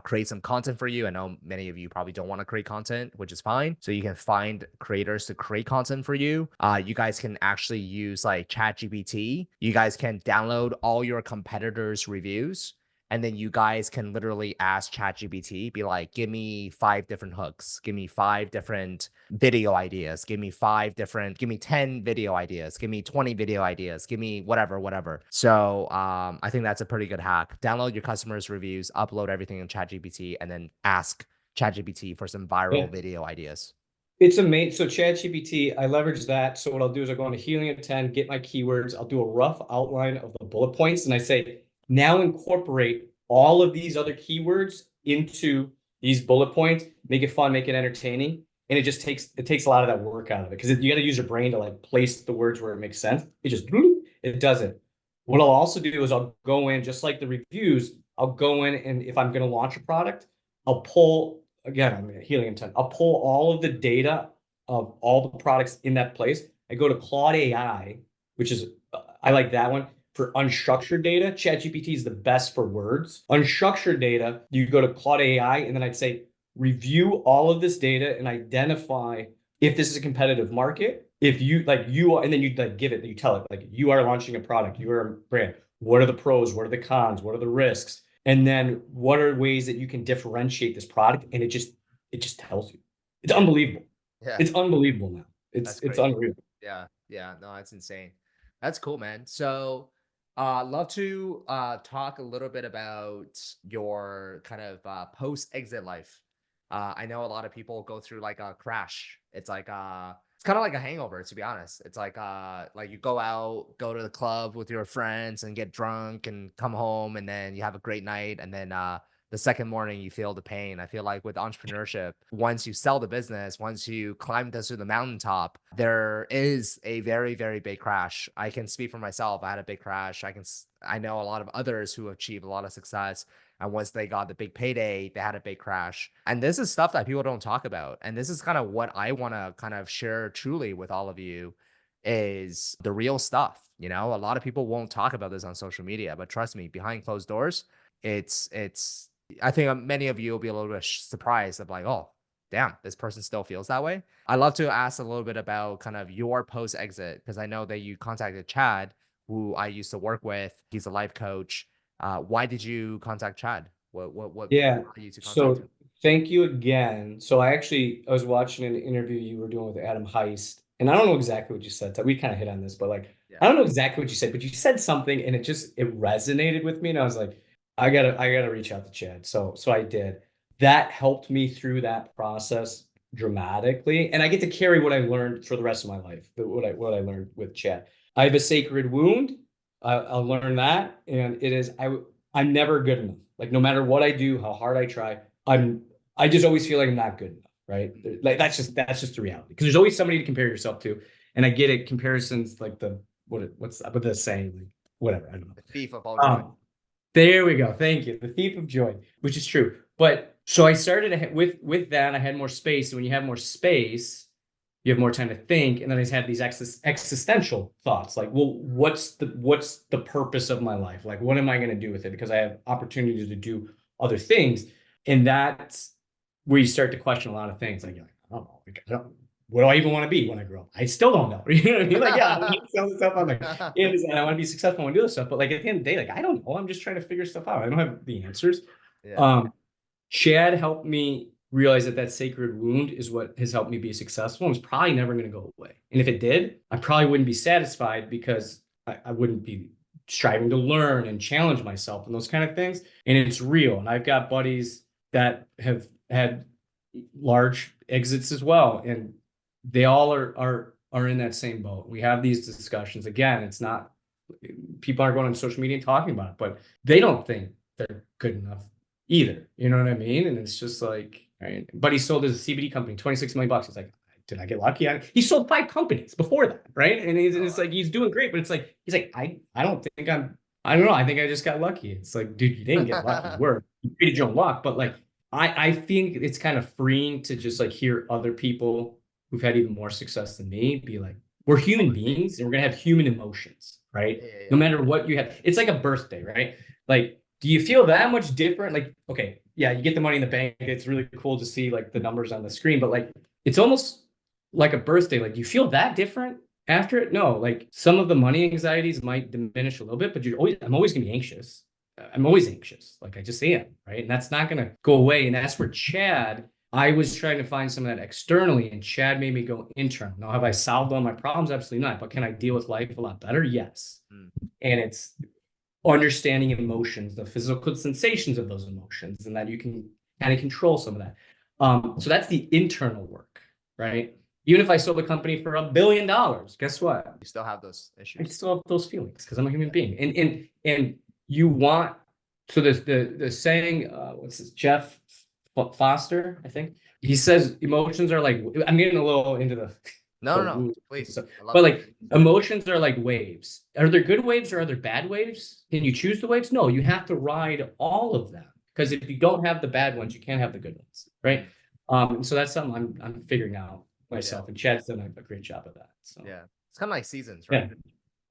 S1: create some content for you. I know many of you probably don't want to create content, which is fine. So you can find creators to create content for you. You guys can actually use like ChatGPT. You guys can download all your competitors' reviews, and then you guys can literally ask ChatGPT, be like, give me 5 different hooks, give me 5 different video ideas, give me 10 video ideas, give me 20 video ideas, give me whatever, whatever. So I think that's a pretty good hack. Download your customers' reviews, upload everything in ChatGPT, and then ask ChatGPT for some
S2: Yeah.
S1: viral video ideas.
S2: It's amazing. So ChatGPT, I leverage that. So what I'll do is I'll go into Helium 10, get my keywords. I'll do a rough outline of the bullet points. And I say, now incorporate all of these other keywords into these bullet points, make it fun, make it entertaining. And it takes a lot of that work out of it because you got to use your brain to like place the words where it makes sense. It does it. What I'll also do is I'll go in, just like the reviews, I'll go in and if I'm going to launch a product, I'll pull again, I'm Helium 10. I'll pull all of the data of all the products in that place. I go to Claude AI, which is, I like that one for unstructured data. ChatGPT is the best for words. Unstructured data, you go to Claude AI, and then I'd say, review all of this data and identify if this is a competitive market. If you like, you are, and then you like give it, you tell it, like, you are launching a product, you are a brand. What are the pros? What are the cons? What are the risks? And then what are ways that you can differentiate this product? And it just tells you. It's
S1: Yeah.
S2: unbelievable.
S1: Yeah.
S2: It's unbelievable now. It's
S1: That's
S2: it's
S1: crazy.
S2: unreal.
S1: Yeah. Yeah. No, that's insane. That's cool, man. So, love to talk a little bit about your kind of post exit life. I know a lot of people go through like a crash. It's kind of like a hangover, to be honest. It's like you go out, go to the club with your friends and get drunk and come home and then you have a great night and then the second morning you feel the pain. I feel like with entrepreneurship, once you sell the business, once you climb this to the mountaintop, there is a very, very big crash. I can speak for myself. I had a big crash. I know a lot of others who achieved a lot of success. And once they got the big payday, they had a big crash. And this is stuff that people don't talk about. And this is kind of what I want to kind of share truly with all of you is the real stuff. You know, a lot of people won't talk about this on social media, but trust me, behind closed doors, it's I think many of you will be a little bit surprised of like, oh, damn, this person still feels that way. I love to ask a little bit about kind of your post exit because I know that you contacted Chad, who I used to work with. He's a life coach. Why did you contact Chad? What
S2: Yeah.
S1: brought you to contact
S2: So
S1: him?
S2: thank you again. So I was watching an interview you were doing with Adam Heist, and I don't know exactly what you said. We kind of hit on this, but like
S1: Yeah.
S2: I don't know exactly what you said, but you said something and it resonated with me. And I was like, I gotta reach out to Chad. So I did. That helped me through that process dramatically. And I get to carry what I learned for the rest of my life, what I learned with Chad. I have a sacred wound. I'll learn that. And I'm never good enough. Like no matter what I do, how hard I try, I just always feel like I'm not good enough, right? Like that's just the reality. Because there's always somebody to compare yourself to. And I get it, comparisons like what's the saying, like whatever, I don't know.
S1: The thief of all joy.
S2: There we go. Thank you. The thief of joy, which is true. But so I started with that. I had more space. And when you have more space, you have more time to think. And then I just had these existential thoughts, like, well, what's the purpose of my life? Like, what am I going to do with it? Because I have opportunities to do other things, and that's where you start to question a lot of things. Like, you're like, I don't know. Like, what do I even want to be when I grow up? I still don't know. You know what I mean? Like, yeah, I want to sell this stuff. I'm like, yeah, I want to be successful. I want to do this stuff. But like at the end of the day, like I don't know. I'm just trying to figure stuff out. I don't have the answers.
S1: Yeah.
S2: Um, Chad helped me realize that sacred wound is what has helped me be successful and it's probably never going to go away. And if it did, I probably wouldn't be satisfied because I wouldn't be striving to learn and challenge myself and those kind of things. And it's real. And I've got buddies that have had large exits as well. And they all are in that same boat. We have these discussions. Again, it's not people aren't going on social media and talking about it, but they don't think they're good enough either. You know what I mean? And it's just like, right. But he sold his CBD company, 26 million bucks. It's like, did I get lucky? He sold 5 companies before that, right? And it's like he's doing great, but it's like he's like, I don't think I don't know. I think I just got lucky. It's like, dude, you didn't get lucky. You created your own luck. But like I think it's kind of freeing to just like hear other people who've had even more success than me be like, we're human beings and we're gonna have human emotions, right?
S1: Yeah, yeah,
S2: No
S1: yeah.
S2: matter what you have. It's like a birthday, right? Like, do you feel that much different? Like, okay, yeah, you get the money in the bank. It's really cool to see like the numbers on the screen, but like it's almost like a birthday. Like, do you feel that different after it? No, like some of the money anxieties might diminish a little bit, but I'm always gonna be anxious. I'm always anxious. Like I just am, right? And that's not gonna go away. And that's where Chad, I was trying to find some of that externally, and Chad made me go internal. Now, have I solved all my problems? Absolutely not. But can I deal with life a lot better? Yes.
S1: Mm.
S2: And it's understanding emotions, the physical sensations of those emotions, and that you can kind of control some of that. So that's the internal work. right? Even if I sold the company for $1 billion, guess what?
S1: You still have those
S2: I
S1: issues.
S2: still have those feelings because I'm a human being. And you want, so the saying, what's this, Jeff Foster, I think he says emotions are like, I'm getting a little into the
S1: No, no,
S2: whole
S1: no.
S2: woo
S1: Please.
S2: stuff,
S1: I love
S2: but
S1: it.
S2: like emotions are like waves. Are there good waves or are there bad waves? Can you choose the waves? No, you have to ride all of them, because if you don't have the bad ones, you can't have the good ones, right? So that's something I'm figuring out
S1: Yeah.
S2: myself, and Chad's done a great job of that. So
S1: Yeah. It's kind of like seasons,
S2: yeah,
S1: right? You can't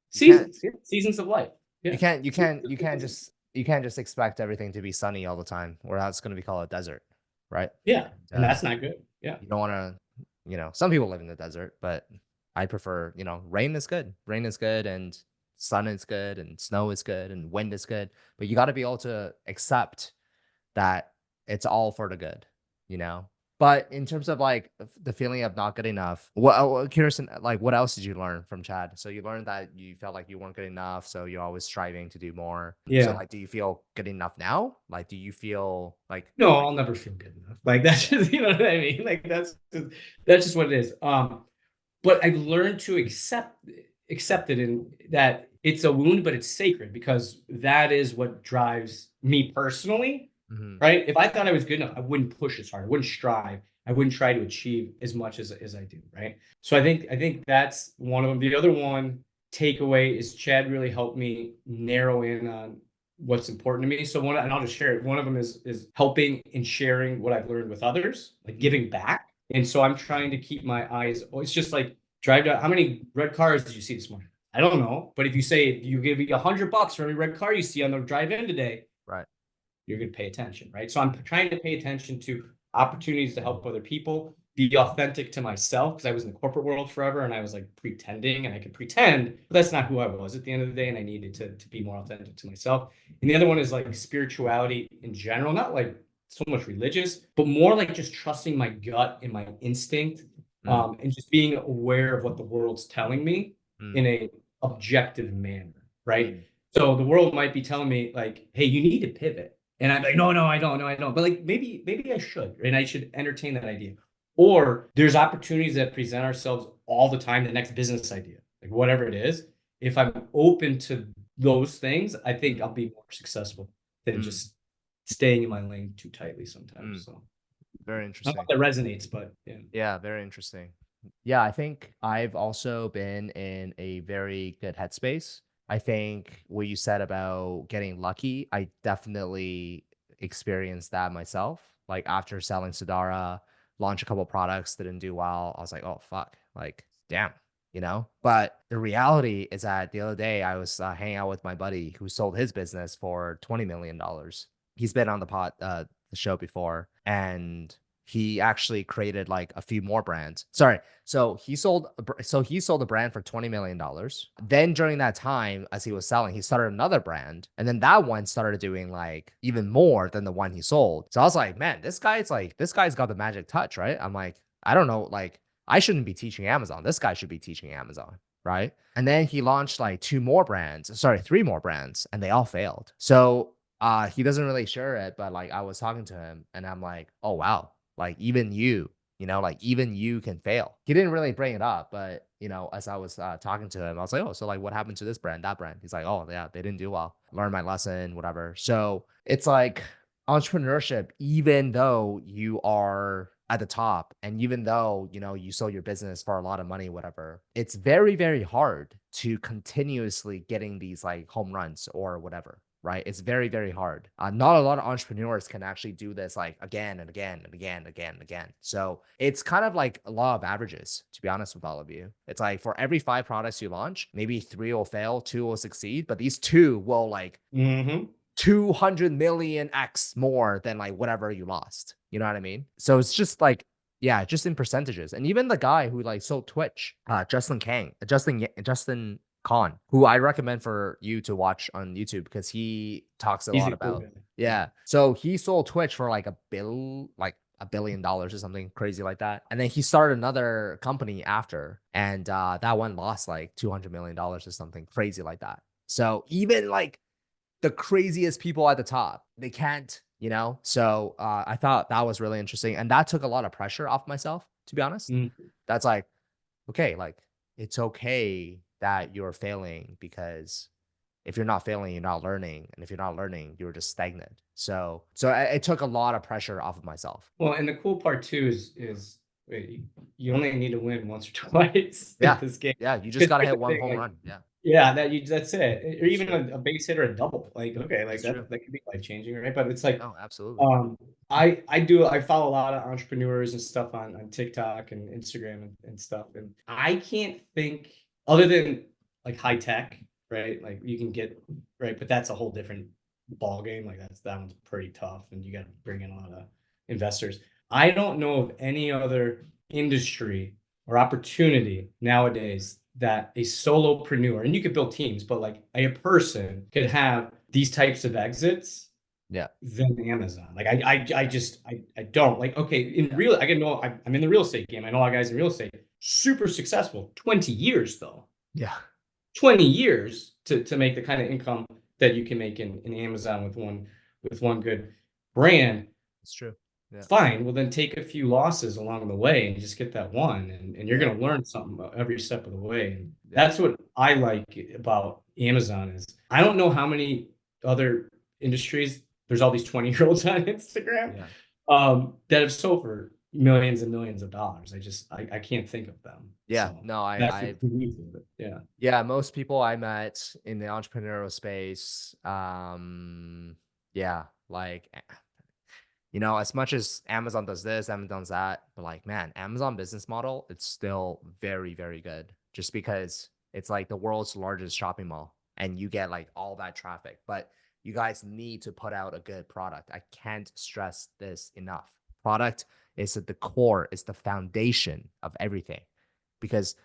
S2: seasons, yeah. Seasons of life. Yeah.
S1: you can't just expect everything to be sunny all the time, or else it's going to be called a desert, right?
S2: Yeah.
S1: And,
S2: And that's not good. Yeah.
S1: you don't want to, some people live in the desert, but I prefer, rain is good. Rain is good, and sun is good, and snow is good, and wind is good. But you got to be able to accept that it's all for the good, you know? But in terms of like the feeling of not good enough, curious, like what else did you learn from Chad? So you learned that you felt like you weren't good enough, so you're always striving to do more. So
S2: Yeah.
S1: like, do you feel good enough now? Like, do you feel like,
S2: No, I'll never feel good enough. Like that's
S1: yeah,
S2: just, you know what I mean? Like that's just what it is. But I've learned to accept it, in that it's a wound, but it's sacred, because that is what drives me personally,
S1: hmm
S2: right? If I thought I was good enough, I wouldn't push as hard. I wouldn't strive. I wouldn't try to achieve as much as I do, right? So I think that's one of them. The other one takeaway is Chad really helped me narrow in on what's important to me. So one, and I'll just share it. One of them is helping and sharing what I've learned with others, like giving back. And so I'm trying to keep my eyes. Oh, it's just like drive down. How many red cars did you see this morning? I don't know, but if you say you give me $100 for every red car you see on the drive in today,
S1: right.
S2: you're going to pay attention, right? So I'm trying to pay attention to opportunities to help other people, be authentic to myself, because I was in the corporate world forever and I was like pretending, and I could pretend, but that's not who I was at the end of the day. And I needed to be more authentic to myself. And the other one is like spirituality in general, not like so much religious, but more like just trusting my gut and my instinct,
S1: Mm,
S2: and just being aware of what the world's telling me
S1: mm,
S2: in a objective manner, right?
S1: mm,
S2: So the world might be telling me like, hey, you need to pivot. And I'm like, no, no, I don't, no, I don't. But like, maybe I should, and I should entertain that idea. Or there's opportunities that present ourselves all the time. The next business idea, like whatever it is, if I'm open to those things, I think
S1: mm,
S2: I'll be more successful than
S1: mm,
S2: just staying in my lane too tightly sometimes.
S1: mm.
S2: So
S1: Very
S2: I don't know
S1: interesting.
S2: if that resonates, but yeah.
S1: Yeah, very interesting. Yeah, I think I've also been in a very good headspace. I think what you said about getting lucky, I definitely experienced that myself. Like after selling Sdara, launch a couple products, didn't do well. I was like, oh fuck, like damn, But the reality is that the other day I was hanging out with my buddy who sold his business for $20 million. He's been on the show before, and he actually created like a few more brands. Sorry. So he sold a brand for $20 million. Then during that time, as he was selling, he started another brand. And then that one started doing like even more than the one he sold. So I was like, man, this guy's got the magic touch, right? I'm like, I don't know, like I shouldn't be teaching Amazon. This guy should be teaching Amazon. Right. And then he launched like three more brands, and they all failed. So he doesn't really share it, but like I was talking to him and I'm like, oh wow, like even you can fail. He didn't really bring it up, but as I was talking to him, I was like, oh, so like what happened to this brand, that brand? He's like, oh yeah, they didn't do well. Learn my lesson, whatever. So it's like entrepreneurship, even though you are at the top and even though you sold your business for a lot of money, whatever, it's very, very hard to continuously getting these like home runs or whatever, right? It's very, very hard. Not a lot of entrepreneurs can actually do this like again and again and again and again and again. So it's kind of like a law of averages, to be honest with all of you. It's like for every 5 products you launch, maybe 3 will fail, 2 will succeed, but these 2 will like
S2: Mm-hmm.
S1: 200 million X more than like whatever you lost. You know what I mean? So it's just like, yeah, just in percentages. And even the guy who like sold Twitch, Justin Khan, who I recommend for you to watch on YouTube because he talks a
S2: He's
S1: lot
S2: a cool
S1: about,
S2: guy.
S1: yeah. So he sold Twitch for like $1 billion or something crazy like that. And then he started another company after, and that one lost like $200 million or something crazy like that. So even like the craziest people at the top, they can't, you know? So I thought that was really interesting. And that took a lot of pressure off myself, to be honest.
S2: Mm.
S1: That's like, okay, like it's okay that you're failing because if you're not failing, you're not learning. And if you're not learning, you're just stagnant. It took a lot of pressure off of myself.
S2: Well, and the cool part too is wait, you only need to win once or twice in
S1: Yeah.
S2: this game.
S1: Yeah. You just
S2: Because
S1: got to
S2: here's
S1: hit
S2: the
S1: one
S2: thing,
S1: home
S2: like,
S1: run. Yeah.
S2: yeah, that's it. Or
S1: It's
S2: even
S1: true.
S2: a base hit or a double. Like, okay, like
S1: It's true.
S2: that could be life changing, right? But it's like,
S1: Oh, absolutely.
S2: I follow a lot of entrepreneurs and stuff on TikTok and Instagram and stuff. And I can't think other than like high tech, right? Like you can get right, but that's a whole different ball game. Like that one's pretty tough, and you got to bring in a lot of investors. I don't know of any other industry or opportunity nowadays that a solopreneur, and you could build teams, but like a person could have these types of exits
S1: Yeah.
S2: than Amazon. Like I don't like, okay, in
S1: Yeah.
S2: real, I can know I'm in the real estate game. I know a lot of guys in real estate, super successful, 20 years though,
S1: Yeah.
S2: 20 years to make the kind of income that you can make in Amazon with one good brand.
S1: It's true. Yeah.
S2: Fine. Well, then take a few losses along the way and just get that one. And you're
S1: Yeah.
S2: going to learn something about every step of the way. And
S1: Yeah.
S2: that's what I like about Amazon is I don't know how many other industries, there's all these 20-year-olds on Instagram
S1: Yeah.
S2: that have sold for millions and millions of dollars. I can't think of them.
S1: Yeah.
S2: So
S1: No,
S2: that's the beauty of it. Yeah.
S1: yeah, most people I met in the entrepreneurial space, yeah, like, you know, as much as Amazon does this, Amazon does that, but like, man, Amazon business model, it's still very, very good just because it's like the world's largest shopping mall and you get like all that traffic. But you guys need to put out a good product. I can't stress this enough. Product is at the core, is the foundation of everything. Because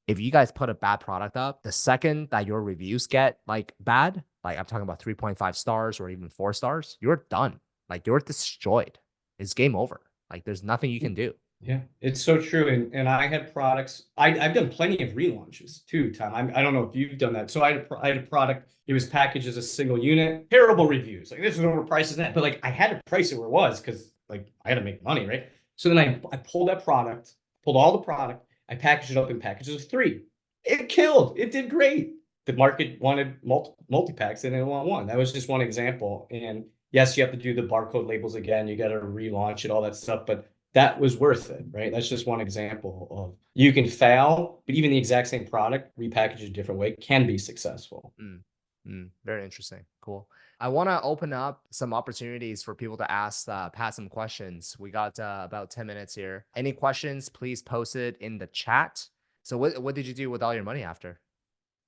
S1: if you guys put a bad product up, the second that your reviews get like bad, like I'm talking about 3.5 stars or even 4 stars, you're done. Like you're destroyed. It's game over. Like there's nothing you can do.
S2: Yeah, it's so true. And I had products. I've done plenty of relaunches too, Tom. I don't know if you've done that. So I had a product. It was packaged as a single unit. Terrible reviews. Like this is overpriced as that. But like I had to price it where it was because like I had to make money, right? So then I pulled that product, pulled all the product. I packaged it up in packages of 3. It killed. It did great. The market wanted multi packs and they didn't want one. That was just one example. And yes, you have to do the barcode labels again. You got to relaunch it, all that stuff. But that was worth it, right? That's just one example of you can fail, but even the exact same product repackaged a different way can be successful.
S1: Very interesting. Cool. I want to open up some opportunities for people to ask, pass some questions. We got about 10 minutes here. Any questions, please post it in the chat. So what did you do with all your money after?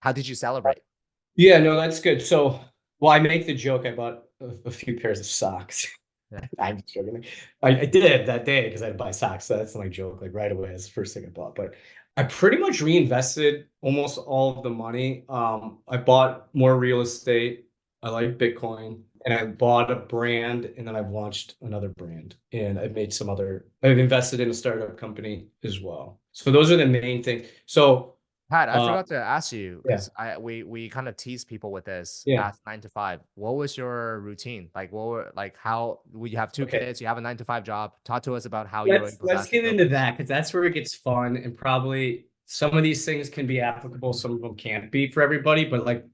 S1: How did you celebrate?
S2: Yeah, no, that's good. So, well, I make the joke I bought a few pairs of socks.
S1: Yeah.
S2: I'm joking. I did that day because I had to buy socks. So that's my joke, like right away. That's the first thing I bought. But I pretty much reinvested almost all of the money. I bought more real estate. I like Bitcoin. And I bought a brand and then I've launched another brand. And I've invested in a startup company as well. So those are the main things. So
S1: Pat, I
S2: uh
S1: forgot to ask you
S2: yeah,
S1: because we kind of tease people with this
S2: yeah.
S1: past 9 to 5. What was your routine? Like what were like how you have 2 kids, you have a 9 to 5 job. Talk to us about how you were able to
S2: Let's
S1: actually
S2: get
S1: build
S2: into
S1: this.
S2: that because that's where it gets fun and probably some of these things can be applicable, some of them can't be for everybody, but like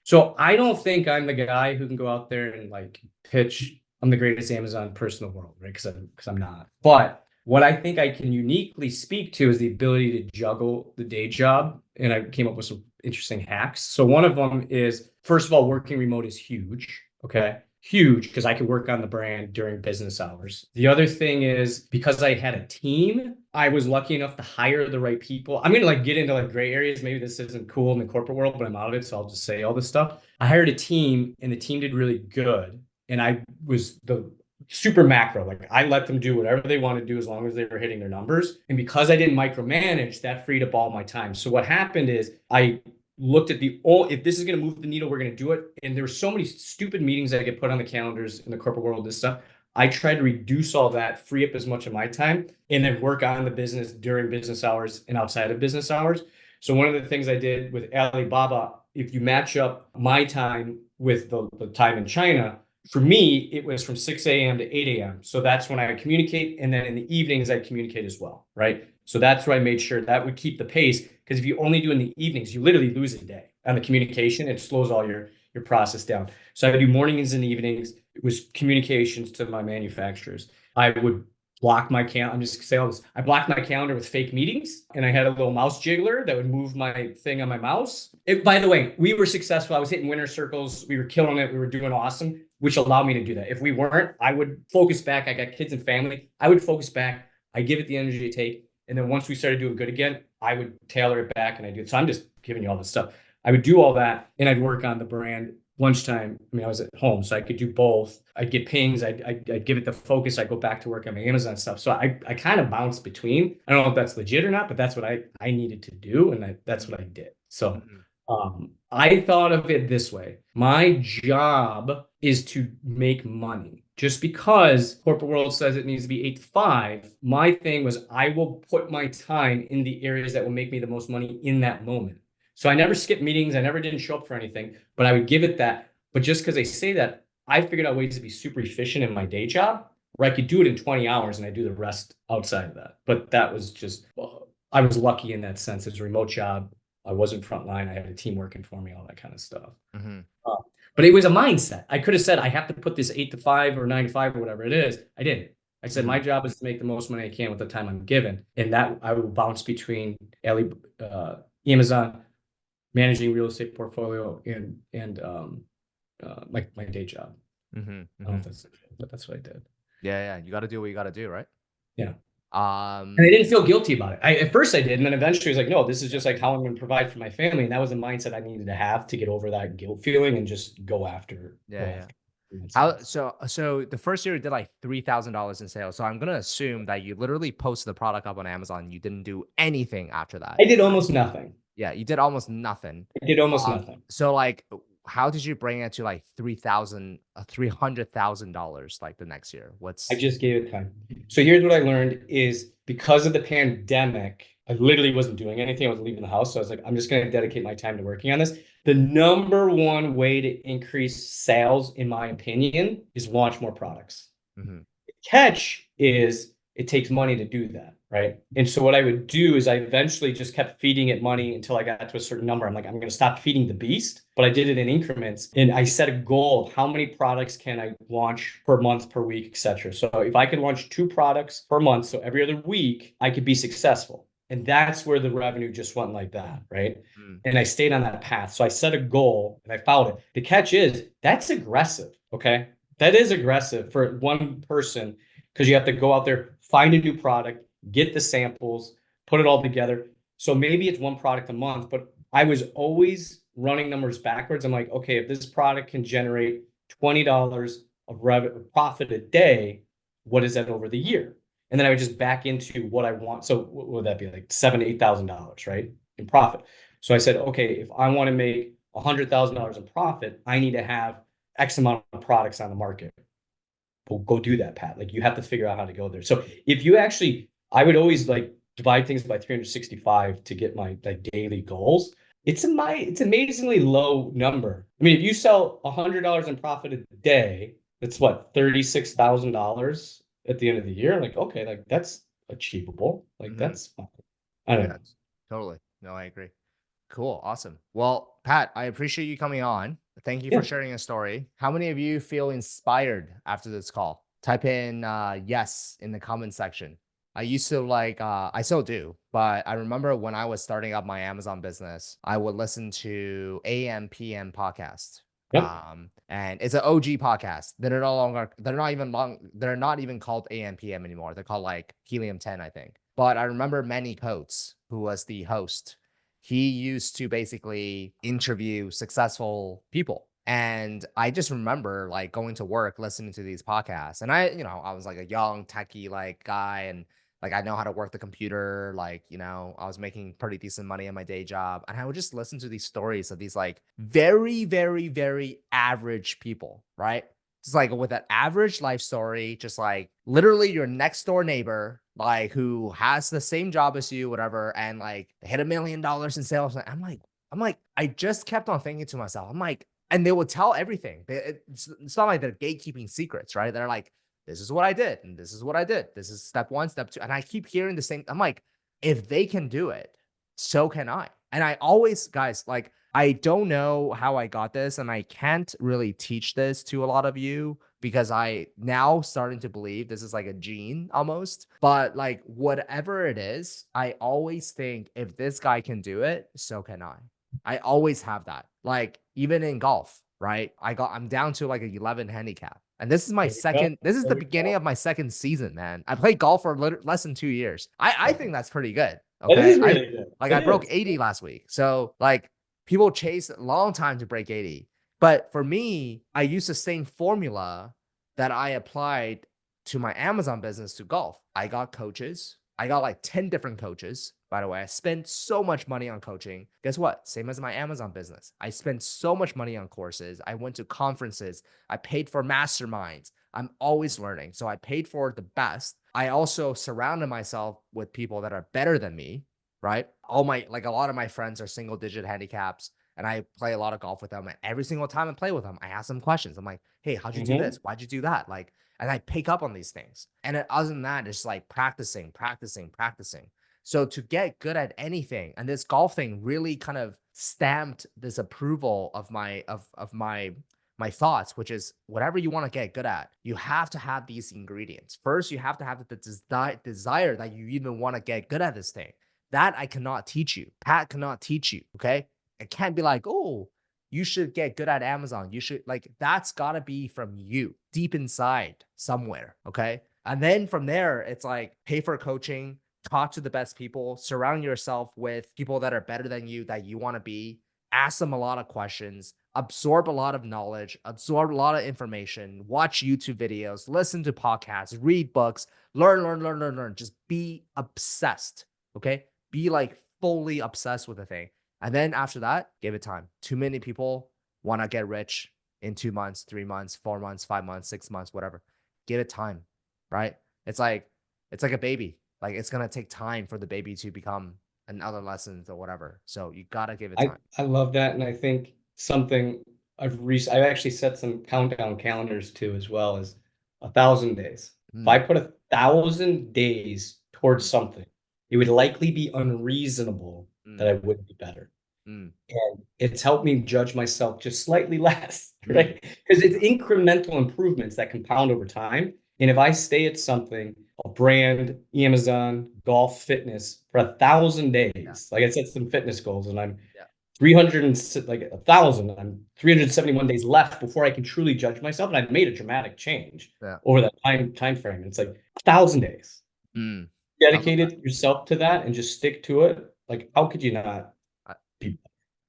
S2: so I don't think I'm the guy who can go out there and like pitch I'm the greatest Amazon person in the world, right? Because I'm not. But what I think I can uniquely speak to is the ability to juggle the day job. And I came up with some interesting hacks. So one of them is, first of all, working remote is huge. Okay. Huge because I could work on the brand during business hours. The other thing is because I had a team, I was lucky enough to hire the right people. I'm gonna like get into like gray areas. Maybe this isn't cool in the corporate world, but I'm out of it, so I'll just say all this stuff. I hired a team, and the team did really good. And I was the super macro. Like I let them do whatever they want to do as long as they were hitting their numbers. And because I didn't micromanage, that freed up all my time. So what happened is I looked at if this is going to move the needle, we're going to do it. And there were so many stupid meetings that get put on the calendars in the corporate world, this stuff. I tried to reduce all that, free up as much of my time, and then work on the business during business hours and outside of business hours. So one of the things I did with Alibaba, if you match up my time with the time in China, For me, it was from 6 a.m. to 8 a.m. So that's when I would communicate. And then in the evenings, I'd communicate as well. Right. So that's where I made sure that would keep the pace. Because if you only do in the evenings, you literally lose a day on the communication. It slows all your process down. So I would do mornings and evenings. It was communications to my manufacturers. I would block my calendar. I'm just gonna say all this. I blocked my calendar with fake meetings, and I had a little mouse jiggler that would move my thing on my mouse. By the way, we were successful. I was hitting winner circles. We were killing it. We were doing awesome, which allowed me to do that. If we weren't, I would focus back. I got kids and family. I would focus back. I give it the energy to take. And then once we started doing good again, I would tailor it back and I do it. So I'm just giving you all this stuff. I would do all that and I'd work on the brand lunchtime. I mean, I was at home, so I could do both. I'd get pings. I'd give it the focus. I'd go back to work on my Amazon stuff. So I kind of bounced between. I don't know if that's legit or not, but that's what I needed to do. And that's what I did. So I thought of it this way. My job is to make money. Just because corporate world says it needs to be 8 to 5, my thing was I will put my time in the areas that will make me the most money in that moment. So I never skipped meetings. I never didn't show up for anything, but I would give it that. But just because I say that, I figured out ways to be super efficient in my day job where I could do it in 20 hours and I do the rest outside of that. But that was just, I was lucky in that sense. It's a remote job. I wasn't frontline. I had a team working for me, all that kind of stuff. But it was a mindset. I could have said, I have to put this 8 to 5 or 9 to 5 or whatever it is. I didn't. I said, my job is to make the most money I can with the time I'm given. And that I will bounce between Amazon, managing real estate portfolio and my day job. I don't know if that's legit, but that's what I did.
S1: Yeah. You got to do what you got to do, right?
S2: Yeah. And I didn't feel guilty about it. At first I did, and then eventually I was like, no, this is just like how I'm going to provide for my family. And that was the mindset I needed to have to get over that guilt feeling and just go after.
S1: So the first year you did like $3,000 in sales. So I'm gonna assume that you literally posted the product up on Amazon. You didn't do anything after that.
S2: I did almost nothing.
S1: Yeah, you did almost nothing.
S2: I did almost nothing.
S1: So like, how did you bring it to like $300,000 like the next year?
S2: I just gave it time. So here's what I learned is because of the pandemic, I literally wasn't doing anything. I was leaving the house. So I was like, I'm just going to dedicate my time to working on this. The number one way to increase sales, in my opinion, is launch more products. The catch is it takes money to do that, right? And so what I would do is I eventually just kept feeding it money until I got to a certain number. I'm like, I'm going to stop feeding the beast, but I did it in increments. And I set a goal of how many products can I launch per month, per week, etc. So if I could launch 2 products per month, so every other week, I could be successful. And that's where the revenue just went like that, right? And I stayed on that path. So I set a goal and I followed it. The catch is that's aggressive, okay? That is aggressive for one person because you have to go out there, find a new product, get the samples, put it all together. So maybe it's 1 product a month, but I was always running numbers backwards. I'm like, okay, if this product can generate $20 of profit a day, what is that over the year? And then I would just back into what I want. So what would that be, like $7,000 to $8,000, right, in profit? So I said, okay, if I want to make $100,000 in profit, I need to have X amount of products on the market. Well, go do that, Pat. Like you have to figure out how to go there. So if you actually, I would always like divide things by 365 to get my like daily goals. It's amazingly low number. I mean, if you sell $100 in profit a day, that's what, $36,000 at the end of the year. Like, okay, like that's achievable. Like that's fine. I don't know.
S1: Totally. No, I agree. Cool. Awesome. Well, Pat, I appreciate you coming on. Thank you for sharing a story. How many of you feel inspired after this call? Type in yes in the comment section. I used to like, I still do, but I remember when I was starting up my Amazon business, I would listen to AM PM podcast. And it's an OG podcast. They're not even called AM PM anymore. They're called like Helium 10, I think. But I remember Manny Coates, who was the host. He used to basically interview successful people. And I just remember like going to work, listening to these podcasts. And I was like a young techie like guy. And like, I know how to work the computer. Like, I was making pretty decent money in my day job. And I would just listen to these stories of these like very, very, very average people, right? Just like with an average life story, just like literally your next door neighbor, like who has the same job as you, whatever, and like they hit $1 million in sales. And I'm like, I just kept on thinking to myself, I'm like, and they will tell everything. It's not like they're gatekeeping secrets, right? They're like, this is what I did, and this is what I did. This is step one, step two. And I keep hearing the same. I'm like, if they can do it, so can I. And I always, guys, like, I don't know how I got this, and I can't really teach this to a lot of you because I now starting to believe this is like a gene almost. But like, whatever it is, I always think if this guy can do it, so can I. I always have that. Like, even in golf, right? I'm down to like a 11 handicap. And this is my
S2: There we go.
S1: second, this is
S2: There
S1: the
S2: we
S1: beginning
S2: go.
S1: of my second season, man. I played golf for less than 2 years. I think that's pretty good.
S2: That
S1: Okay.
S2: is really good. It
S1: I broke
S2: is.
S1: 80 last week. So like people chase a long time to break 80. But for me, I used the same formula that I applied to my Amazon business to golf. I got coaches. I got like 10 different coaches. By the way, I spent so much money on coaching. Guess what? Same as my Amazon business. I spent so much money on courses. I went to conferences. I paid for masterminds. I'm always learning. So I paid for the best. I also surrounded myself with people that are better than me, right? Like a lot of my friends are single digit handicaps, and I play a lot of golf with them. And every single time I play with them, I ask them questions. I'm like, hey, how'd you do
S2: Mhm.
S1: this? Why'd you do that? Like, and I pick up on these things. And then other than that, it's like practicing, practicing, practicing. So to get good at anything, and this golf thing really kind of stamped this approval of my thoughts, which is whatever you want to get good at, you have to have these ingredients. First, you have to have the desire that you even want to get good at this thing. That I cannot teach you. Pat cannot teach you. Okay. It can't be like, oh, you should get good at Amazon. You should, like, that's got to be from you deep inside somewhere. Okay. And then from there, it's like pay for coaching, talk to the best people, surround yourself with people that are better than you, that you want to be, ask them a lot of questions, absorb a lot of knowledge, absorb a lot of information, watch YouTube videos, listen to podcasts, read books, learn, learn, learn, learn, learn. Just be obsessed. Okay. Be like fully obsessed with a thing. And then after that, give it time. Too many people want to get rich in 2 months, 3 months, 4 months, 5 months, 6 months, whatever. Give it time, right? It's like a baby. Like, it's gonna take time for the baby to become another lessons or whatever. So you gotta give it
S2: I
S1: time.
S2: I love that, and I think something I've actually set some countdown calendars to as well as 1,000 days. If I
S1: Mm,
S2: put 1,000 days towards
S1: mm,
S2: something, it would likely be unreasonable that I
S1: mm,
S2: would be better.
S1: mm,
S2: And it's helped me judge myself just slightly less,
S1: mm.
S2: right? Because it's incremental improvements that compound over time. And if I stay at something, a brand, Amazon, golf, fitness for 1,000 days,
S1: Yeah,
S2: like I set some fitness goals and I'm
S1: yeah,
S2: 300 and like 1,000, I'm 371 days left before I can truly judge myself. And I've made a dramatic change
S1: yeah.
S2: over that time frame. It's like 1,000 days.
S1: Mm. I love that.
S2: Dedicated yourself to that and just stick to it. Like, how could you not
S1: I,
S2: be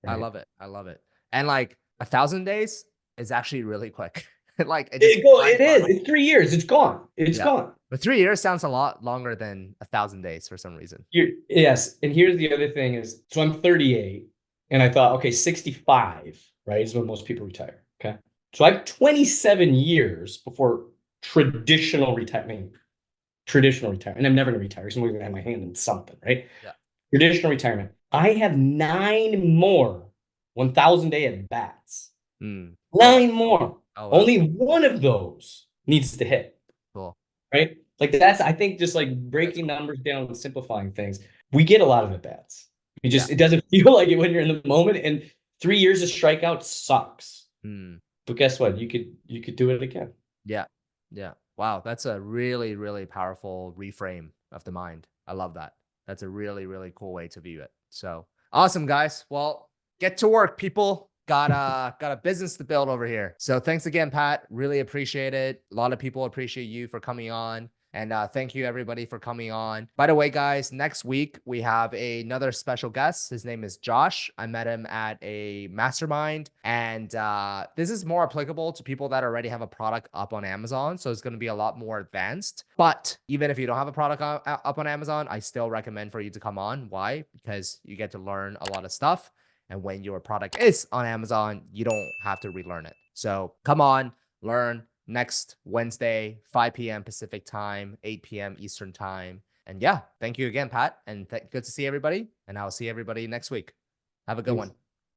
S1: I
S2: right?
S1: love it. I love it. And like 1,000 days is actually really quick. Like it just
S2: It go.
S1: flies
S2: It
S1: by.
S2: is. It's 3 years. It's gone. It's
S1: Yeah.
S2: gone.
S1: But 3 years sounds a lot longer than 1,000 days for some reason.
S2: Yes. And here's the other thing is, so I'm 38 and I thought, okay, 65, right, is when most people retire. Okay. So I have 27 years before traditional retirement. And I'm never going to retire because I'm going to have my hand in something, right?
S1: Yeah.
S2: Traditional retirement. I have 9 more 1,000 day at bats.
S1: Mm. Oh,
S2: 9 more.
S1: oh wow.
S2: Only one of those needs to hit.
S1: Cool.
S2: Right? Like that's, I think, just like
S1: That's
S2: breaking
S1: cool.
S2: numbers down and simplifying things. We get a lot of at bats.
S1: Yeah.
S2: It doesn't feel like it when you're in the moment. And 3 years of strikeout sucks.
S1: Mm.
S2: But guess what? You could do it again.
S1: Yeah. Yeah. Wow. That's a really, really powerful reframe of the mind. I love that. That's a really, really cool way to view it. So awesome, guys. Well, get to work, people. Got a business to build over here. So thanks again, Pat. Really appreciate it. A lot of people appreciate you for coming on. And thank you everybody for coming on. By the way, guys, next week we have another special guest. His name is Josh. I met him at a mastermind, and this is more applicable to people that already have a product up on Amazon. So it's going to be a lot more advanced. But even if you don't have a product up on Amazon, I still recommend for you to come on. Why? Because you get to learn a lot of stuff. And when your product is on Amazon, you don't have to relearn it. So come on, learn next Wednesday, 5 p.m. Pacific time, 8 p.m. Eastern time. And yeah, thank you again, Pat. And good to see everybody. And I'll see everybody next week. Have a good
S2: Thanks.
S1: one.